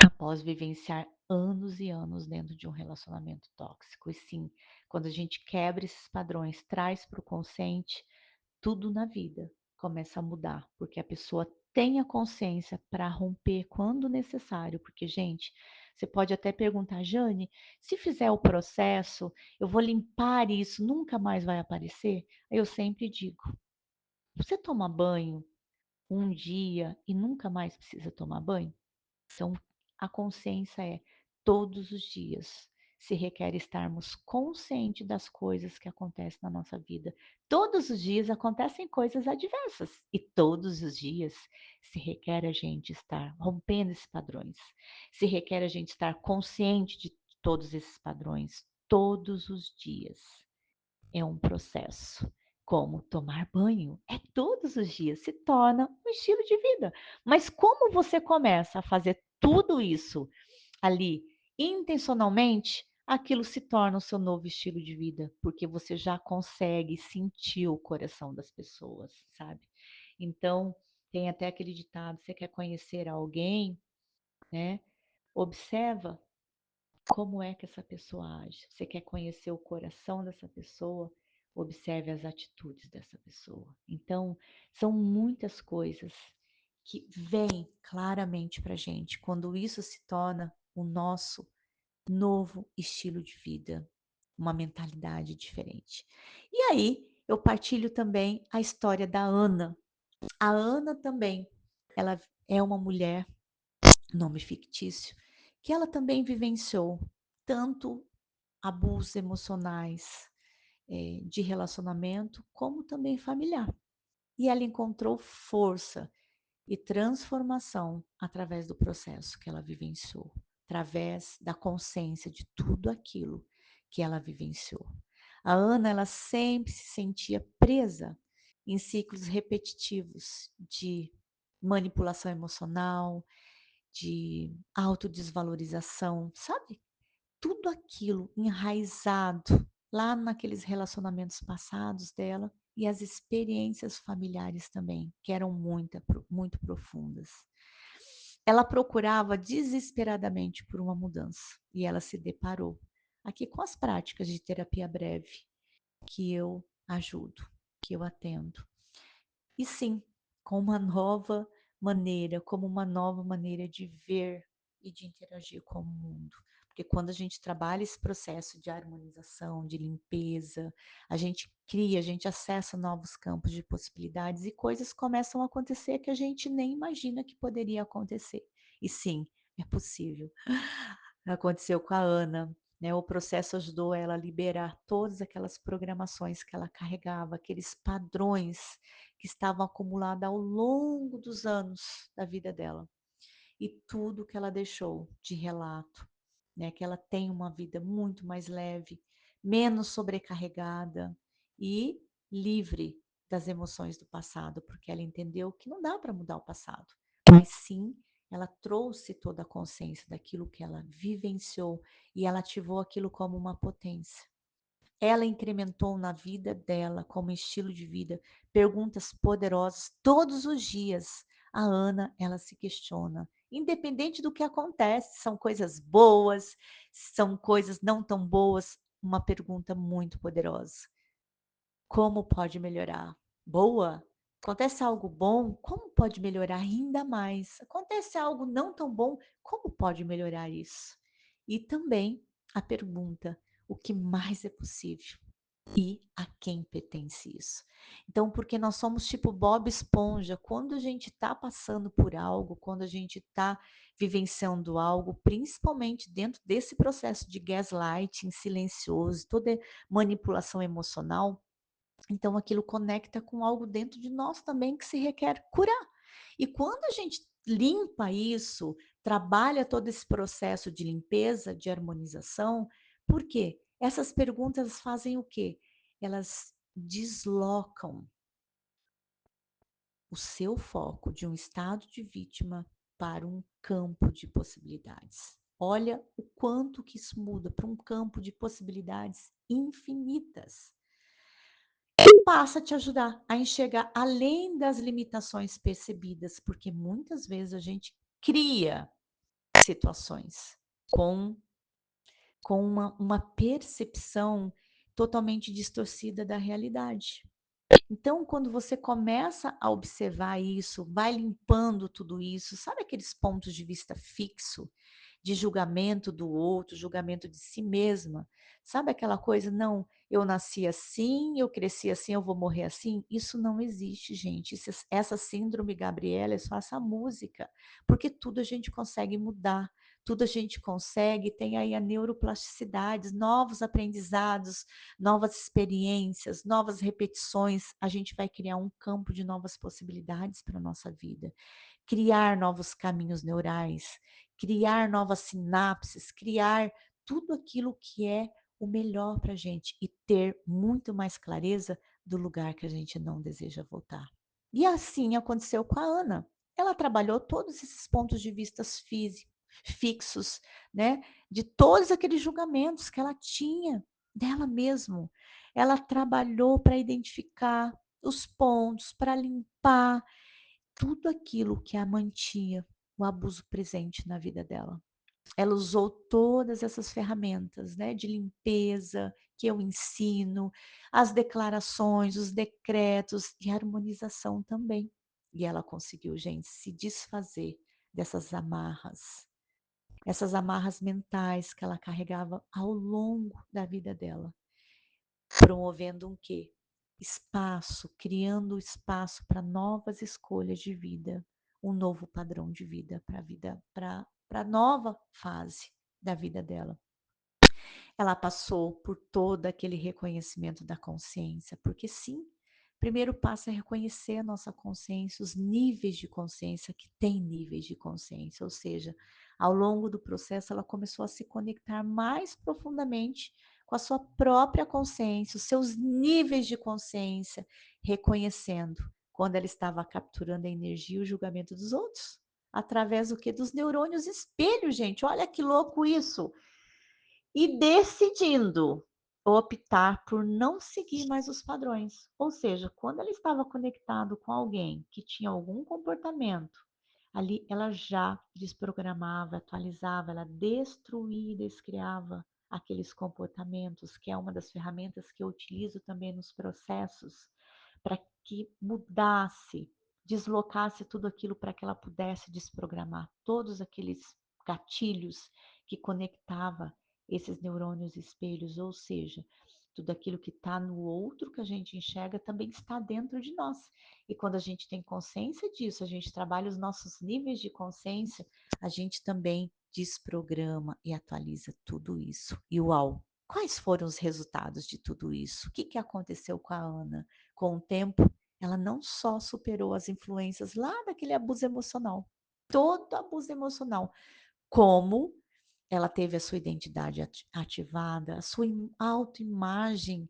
após vivenciar anos e anos dentro de um relacionamento tóxico. E sim, quando a gente quebra esses padrões, traz para o consciente, tudo na vida começa a mudar, porque a pessoa tem a consciência para romper quando necessário. Porque, gente, você pode até perguntar, Jane, se fizer o processo, eu vou limpar isso, nunca mais vai aparecer? Eu sempre digo, você toma banho um dia e nunca mais precisa tomar banho? Então, a consciência é todos os dias. Se requer estarmos conscientes das coisas que acontecem na nossa vida. Todos os dias acontecem coisas adversas e todos os dias se requer a gente estar rompendo esses padrões. Se requer a gente estar consciente de todos esses padrões todos os dias. É um processo. Como tomar banho é todos os dias, se torna um estilo de vida. Mas como você começa a fazer tudo isso ali intencionalmente, aquilo se torna o seu novo estilo de vida, porque você já consegue sentir o coração das pessoas, sabe? Então, tem até aquele ditado: você quer conhecer alguém, né? Observa como é que essa pessoa age. Você quer conhecer o coração dessa pessoa? Observe as atitudes dessa pessoa. Então, são muitas coisas que vêm claramente para a gente quando isso se torna o nosso novo estilo de vida, uma mentalidade diferente. E aí, eu partilho também a história da Ana. A Ana também, ela é uma mulher, nome fictício, que ela também vivenciou tanto abusos emocionais, de relacionamento, como também familiar. E ela encontrou força e transformação através do processo que ela vivenciou, através da consciência de tudo aquilo que ela vivenciou. A Ana, ela sempre se sentia presa em ciclos repetitivos de manipulação emocional, de autodesvalorização, sabe? Tudo aquilo enraizado lá naqueles relacionamentos passados dela e as experiências familiares também, que eram muito profundas. Ela procurava desesperadamente por uma mudança e ela se deparou aqui com as práticas de terapia breve que eu ajudo, que eu atendo. E sim, com uma nova maneira, como uma nova maneira de ver e de interagir com o mundo. Porque quando a gente trabalha esse processo de harmonização, de limpeza, a gente cria, a gente acessa novos campos de possibilidades e coisas começam a acontecer que a gente nem imagina que poderia acontecer. E sim, é possível. Aconteceu com a Ana, né? O processo ajudou ela a liberar todas aquelas programações que ela carregava, aqueles padrões que estavam acumulados ao longo dos anos da vida dela. E tudo que ela deixou de relato, né? Que ela tem uma vida muito mais leve, menos sobrecarregada e livre das emoções do passado, porque ela entendeu que não dá para mudar o passado, mas sim ela trouxe toda a consciência daquilo que ela vivenciou e ela ativou aquilo como uma potência. Ela incrementou na vida dela, como estilo de vida, perguntas poderosas todos os dias. A Ana, ela se questiona, independente do que acontece, são coisas boas, são coisas não tão boas, uma pergunta muito poderosa. Como pode melhorar? Boa? Acontece algo bom? Como pode melhorar ainda mais? Acontece algo não tão bom? Como pode melhorar isso? E também a pergunta: o que mais é possível? E a quem pertence isso? Então, porque nós somos tipo Bob Esponja, quando a gente está passando por algo, quando a gente está vivenciando algo, principalmente dentro desse processo de gaslighting silencioso, toda manipulação emocional, então aquilo conecta com algo dentro de nós também que se requer curar. E quando a gente limpa isso, trabalha todo esse processo de limpeza, de harmonização, por quê? Essas perguntas fazem o quê? Elas deslocam o seu foco de um estado de vítima para um campo de possibilidades. Olha o quanto que isso muda para um campo de possibilidades infinitas. Passa a te ajudar a enxergar além das limitações percebidas, porque muitas vezes a gente cria situações com, com uma percepção totalmente distorcida da realidade. Então, quando você começa a observar isso, vai limpando tudo isso, sabe aqueles pontos de vista fixo, de julgamento do outro, julgamento de si mesma? Sabe aquela coisa, não, eu nasci assim, eu cresci assim, eu vou morrer assim? Isso não existe, gente. Essa síndrome Gabriela é só essa música, porque tudo a gente consegue mudar. Tudo a gente consegue, tem aí a neuroplasticidade, novos aprendizados, novas experiências, novas repetições, a gente vai criar um campo de novas possibilidades para a nossa vida, criar novos caminhos neurais, criar novas sinapses, criar tudo aquilo que é o melhor para a gente e ter muito mais clareza do lugar que a gente não deseja voltar. E assim aconteceu com a Ana. Ela trabalhou todos esses pontos de vistas fixos, né, de todos aqueles julgamentos que ela tinha dela mesmo. Ela trabalhou para identificar os pontos, para limpar tudo aquilo que a mantinha, o abuso presente na vida dela. Ela usou todas essas ferramentas, né, de limpeza que eu ensino, as declarações, os decretos e harmonização também. E ela conseguiu, gente, se desfazer dessas amarras, essas amarras mentais que ela carregava ao longo da vida dela, promovendo um quê? espaço, criando espaço para novas escolhas de vida, um novo padrão de vida para a vida, para a nova fase da vida dela. Ela passou por todo aquele reconhecimento da consciência, porque sim, primeiro passo é reconhecer a nossa consciência, os níveis de consciência, que tem níveis de consciência, ou seja, ao longo do processo ela começou a se conectar mais profundamente com a sua própria consciência, os seus níveis de consciência, reconhecendo quando ela estava capturando a energia e o julgamento dos outros. Através do que? Dos neurônios espelho, gente. Olha que louco isso! E decidindo optar por não seguir mais os padrões. Ou seja, quando ela estava conectado com alguém que tinha algum comportamento, ali ela já desprogramava, atualizava, ela destruía e descriava aqueles comportamentos, que é uma das ferramentas que eu utilizo também nos processos, para que mudasse, deslocasse tudo aquilo para que ela pudesse desprogramar todos aqueles gatilhos que conectava esses neurônios espelhos, ou seja, tudo aquilo que está no outro que a gente enxerga também está dentro de nós. E quando a gente tem consciência disso, a gente trabalha os nossos níveis de consciência, a gente também desprograma e atualiza tudo isso. E uau! Quais foram os resultados de tudo isso? O que, que aconteceu com a Ana? Com o tempo, ela não só superou as influências lá daquele abuso emocional, todo abuso emocional, como ela teve a sua identidade ativada, a sua autoimagem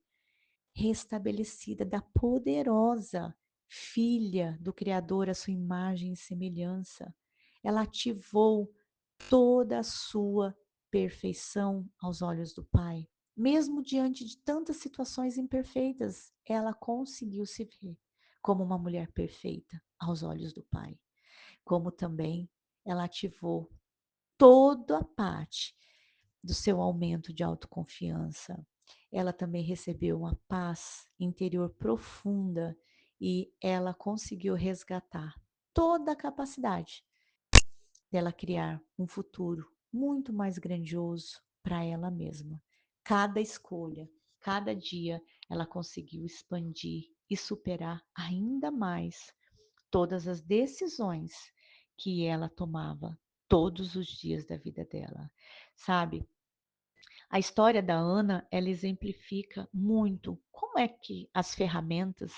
restabelecida da poderosa filha do Criador, a sua imagem e semelhança. Ela ativou toda a sua perfeição aos olhos do Pai. Mesmo diante de tantas situações imperfeitas, ela conseguiu se ver como uma mulher perfeita aos olhos do Pai. Como também ela ativou toda a parte do seu aumento de autoconfiança. Ela também recebeu uma paz interior profunda e ela conseguiu resgatar toda a capacidade dela criar um futuro muito mais grandioso para ela mesma. Cada escolha, cada dia, ela conseguiu expandir e superar ainda mais todas as decisões que ela tomava todos os dias da vida dela, sabe? A história da Ana, ela exemplifica muito como é que as ferramentas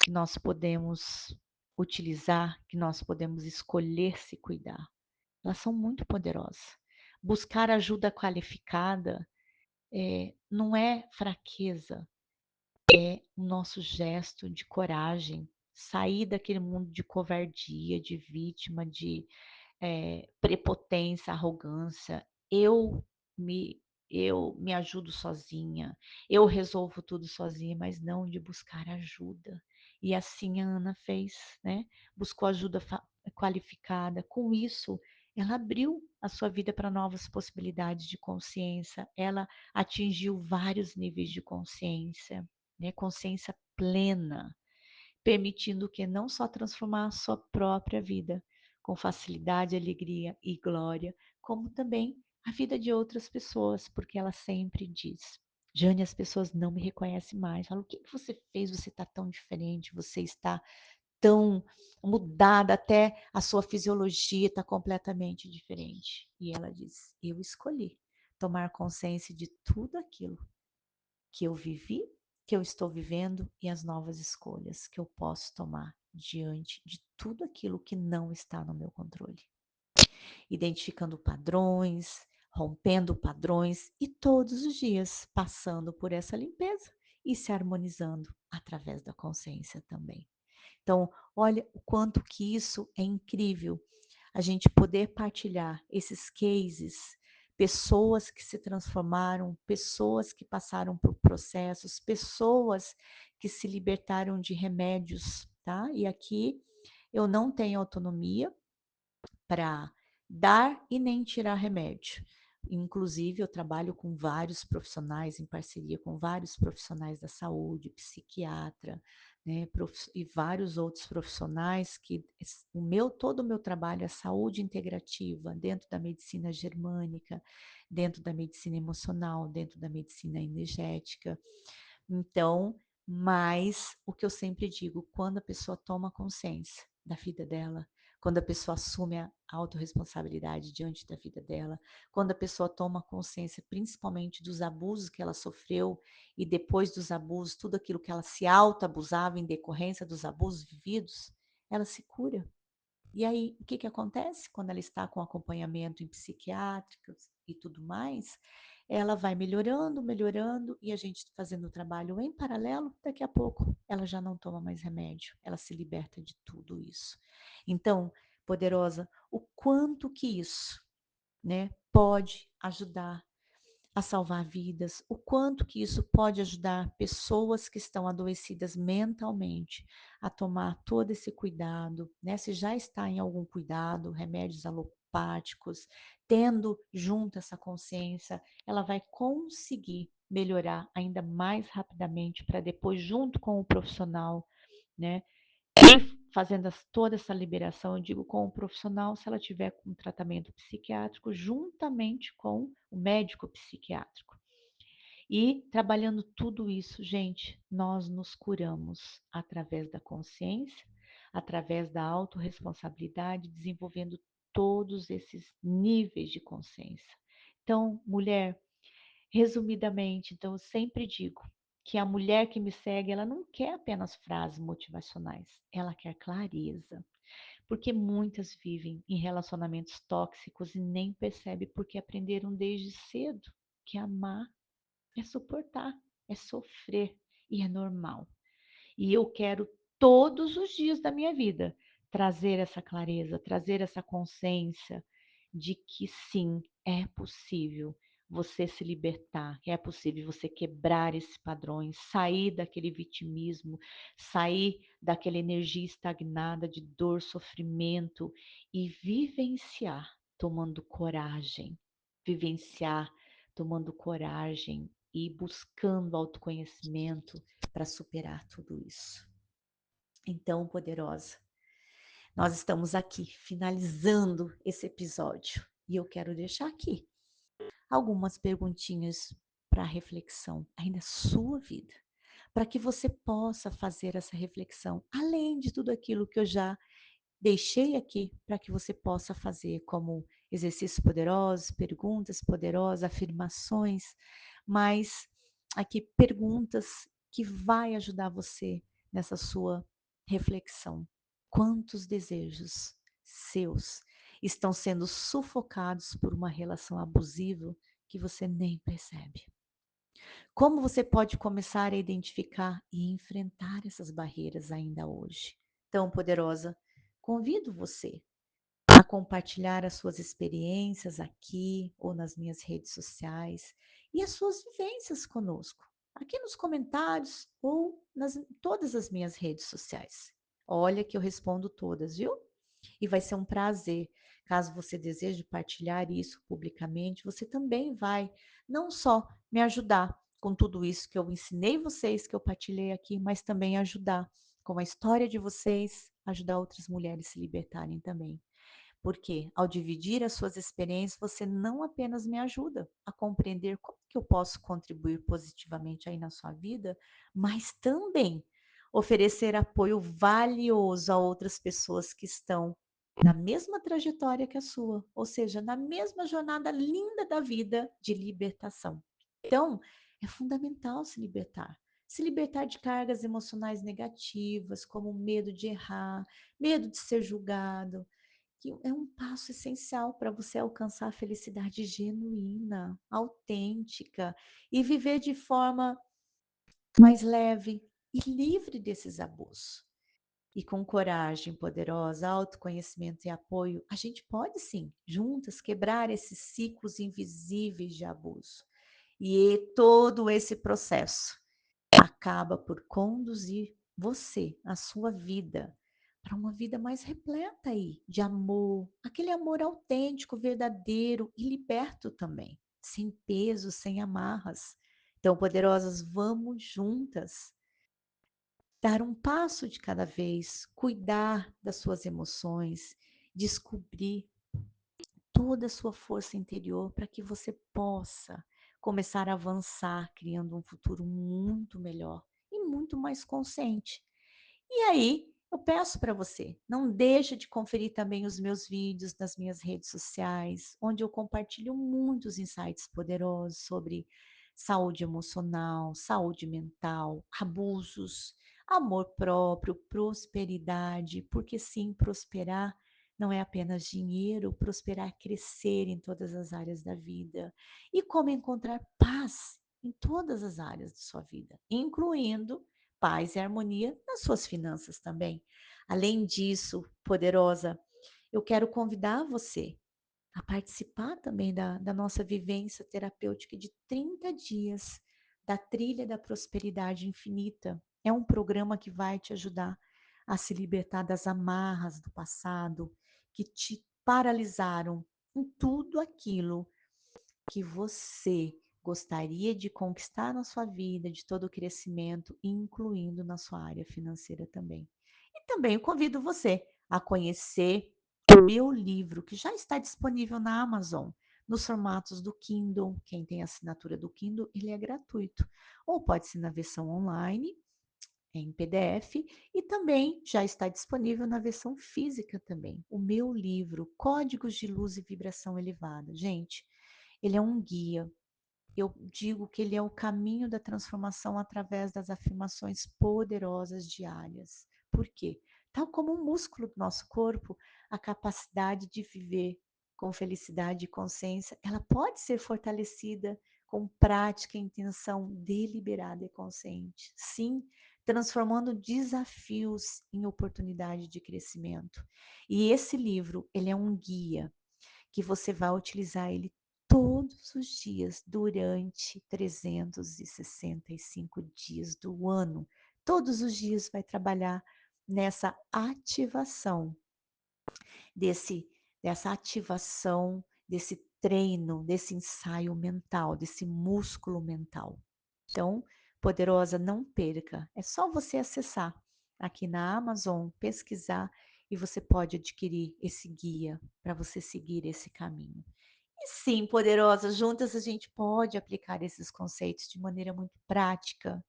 que nós podemos utilizar, que nós podemos escolher se cuidar, elas são muito poderosas. Buscar ajuda qualificada não é fraqueza, é o nosso gesto de coragem, sair daquele mundo de covardia, de vítima, de prepotência, arrogância. Me, eu me ajudo sozinha, eu resolvo tudo sozinha, mas não de buscar ajuda. E assim a Ana fez, né? Buscou ajuda qualificada. Com isso, ela abriu a sua vida para novas possibilidades de consciência. Ela atingiu vários níveis de consciência, né? Consciência plena, permitindo que não só transformar a sua própria vida com facilidade, alegria e glória, como também a vida de outras pessoas, porque ela sempre diz: Jane, as pessoas não me reconhecem mais. Fala, o que você fez? Você está tão diferente, você está tão mudada, até a sua fisiologia está completamente diferente. E ela diz: eu escolhi tomar consciência de tudo aquilo que eu vivi, que eu estou vivendo e as novas escolhas que eu posso tomar diante de tudo aquilo que não está no meu controle. Identificando padrões, rompendo padrões e todos os dias passando por essa limpeza e se harmonizando através da consciência também. Então, olha o quanto que isso é incrível, a gente poder partilhar esses cases, pessoas que se transformaram, pessoas que passaram por processos, pessoas que se libertaram de remédios, tá? E aqui eu não tenho autonomia para dar e nem tirar remédio. Inclusive, eu trabalho com vários profissionais, em parceria com vários profissionais da saúde, psiquiatra, né, e vários outros profissionais que todo o meu trabalho é saúde integrativa, dentro da medicina germânica, dentro da medicina emocional, dentro da medicina energética. Então, Mas o que eu sempre digo, quando a pessoa toma consciência da vida dela, quando a pessoa assume a autorresponsabilidade diante da vida dela, quando a pessoa toma consciência principalmente dos abusos que ela sofreu e depois dos abusos, tudo aquilo que ela se autoabusava em decorrência dos abusos vividos, ela se cura. E aí, o que que acontece quando ela está com acompanhamento em psiquiátricos e tudo mais? Ela vai melhorando, melhorando, e a gente fazendo o trabalho em paralelo, daqui a pouco ela já não toma mais remédio, ela se liberta de tudo isso. Então, poderosa, o quanto que isso, né, pode ajudar a salvar vidas, o quanto que isso pode ajudar pessoas que estão adoecidas mentalmente a tomar todo esse cuidado, né? Se já está em algum cuidado, remédios alopáticos, tendo junto essa consciência, ela vai conseguir melhorar ainda mais rapidamente para depois, junto com o profissional, né? E fazendo toda essa liberação, eu digo com o profissional, se ela tiver com tratamento psiquiátrico, juntamente com o médico psiquiátrico. E trabalhando tudo isso, gente, nós nos curamos através da consciência, através da autorresponsabilidade, desenvolvendo todos esses níveis de consciência. Então, mulher, resumidamente, então eu sempre digo que a mulher que me segue, ela não quer apenas frases motivacionais, ela quer clareza, porque muitas vivem em relacionamentos tóxicos e nem percebem porque aprenderam desde cedo que amar é suportar, é sofrer e é normal. E eu quero todos os dias da minha vida trazer essa clareza, trazer essa consciência de que sim, é possível você se libertar, é possível você quebrar esses padrões, sair daquele vitimismo, sair daquela energia estagnada de dor, sofrimento e vivenciar tomando coragem, vivenciar tomando coragem e buscando autoconhecimento para superar tudo isso. Então, poderosa, nós estamos aqui finalizando esse episódio e eu quero deixar aqui algumas perguntinhas para reflexão aí na sua vida, para que você possa fazer essa reflexão, além de tudo aquilo que eu já deixei aqui para que você possa fazer, como exercícios poderosos, perguntas poderosas, afirmações, mas aqui perguntas que vai ajudar você nessa sua reflexão. Quantos desejos seus estão sendo sufocados por uma relação abusiva que você nem percebe? Como você pode começar a identificar e enfrentar essas barreiras ainda hoje? Tão poderosa, convido você a compartilhar as suas experiências aqui ou nas minhas redes sociais e as suas vivências conosco, aqui nos comentários ou nas todas as minhas redes sociais. Olha que eu respondo todas, viu? E vai ser um prazer. Caso você deseje partilhar isso publicamente, você também vai não só me ajudar com tudo isso que eu ensinei vocês, que eu partilhei aqui, mas também ajudar com a história de vocês, ajudar outras mulheres a se libertarem também. Porque ao dividir as suas experiências, você não apenas me ajuda a compreender como que eu posso contribuir positivamente aí na sua vida, mas também oferecer apoio valioso a outras pessoas que estão na mesma trajetória que a sua, ou seja, na mesma jornada linda da vida de libertação. Então, é fundamental se libertar de cargas emocionais negativas, como medo de errar, medo de ser julgado, que é um passo essencial para você alcançar a felicidade genuína, autêntica e viver de forma mais leve e livre desses abusos. E com coragem poderosa, autoconhecimento e apoio, a gente pode sim, juntas, quebrar esses ciclos invisíveis de abuso. E todo esse processo acaba por conduzir você, a sua vida, para uma vida mais repleta aí de amor, aquele amor autêntico, verdadeiro e liberto também, sem peso, sem amarras. Então, poderosas, vamos juntas dar um passo de cada vez, cuidar das suas emoções, descobrir toda a sua força interior para que você possa começar a avançar, criando um futuro muito melhor e muito mais consciente. E aí, eu peço para você, não deixa de conferir também os meus vídeos nas minhas redes sociais, onde eu compartilho muitos insights poderosos sobre saúde emocional, saúde mental, abusos, amor próprio, prosperidade, porque sim, prosperar não é apenas dinheiro, prosperar é crescer em todas as áreas da vida. E como encontrar paz em todas as áreas de sua vida, incluindo paz e harmonia nas suas finanças também. Além disso, poderosa, eu quero convidar você a participar também da nossa vivência terapêutica de 30 dias da Trilha da Prosperidade Infinita. É um programa que vai te ajudar a se libertar das amarras do passado que te paralisaram em tudo aquilo que você gostaria de conquistar na sua vida, de todo o crescimento, incluindo na sua área financeira também. E também eu convido você a conhecer o meu livro, que já está disponível na Amazon, nos formatos do Kindle. Quem tem assinatura do Kindle, ele é gratuito. Ou pode ser na versão online, em PDF, e também já está disponível na versão física também. O meu livro, Códigos de Luz e Vibração Elevada. Gente, ele é um guia. Eu digo que ele é o caminho da transformação através das afirmações poderosas diárias. Por quê? Tal como um músculo do nosso corpo, a capacidade de viver com felicidade e consciência, ela pode ser fortalecida com prática e intenção deliberada e consciente. Sim, transformando desafios em oportunidade de crescimento. E esse livro, ele é um guia que você vai utilizar ele todos os dias durante 365 dias do ano. Todos os dias vai trabalhar nessa ativação dessa ativação, desse treino, desse ensaio mental, desse músculo mental. Então, poderosa, não perca. É só você acessar aqui na Amazon, pesquisar e você pode adquirir esse guia para você seguir esse caminho. E sim, poderosa, juntas a gente pode aplicar esses conceitos de maneira muito prática,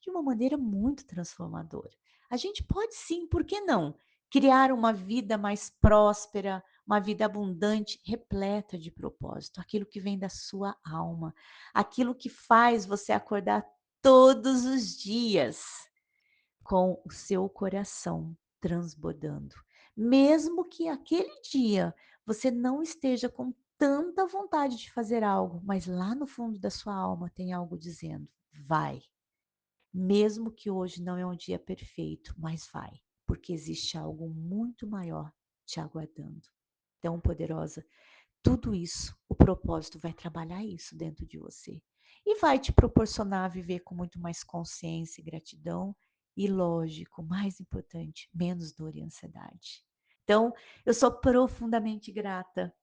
de uma maneira muito transformadora. A gente pode sim, por que não? Criar uma vida mais próspera, uma vida abundante, repleta de propósito, aquilo que vem da sua alma, aquilo que faz você acordar todos os dias com o seu coração transbordando. Mesmo que aquele dia você não esteja com tanta vontade de fazer algo, mas lá no fundo da sua alma tem algo dizendo: vai. Mesmo que hoje não é um dia perfeito, mas vai, porque existe algo muito maior te aguardando. Tão poderosa, tudo isso, o propósito vai trabalhar isso dentro de você e vai te proporcionar viver com muito mais consciência e gratidão e, lógico, mais importante, menos dor e ansiedade. Então, eu sou profundamente grata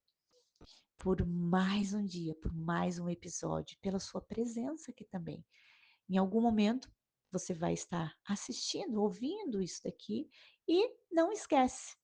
por mais um dia, por mais um episódio, pela sua presença aqui também. Em algum momento você vai estar assistindo, ouvindo isso daqui e não esquece.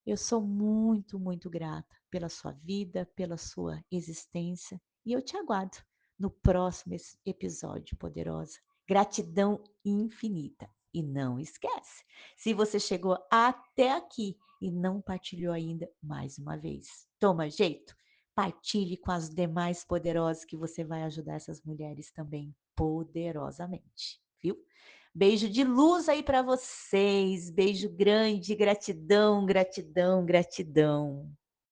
Eu sou muito, muito grata pela sua vida, pela sua existência e eu te aguardo no próximo episódio, poderosa. Gratidão infinita. E não esquece, se você chegou até aqui e não partilhou ainda, mais uma vez, toma jeito, partilhe com as demais poderosas que você vai ajudar essas mulheres também poderosamente, viu? Beijo de luz aí para vocês, beijo grande, gratidão, gratidão, gratidão.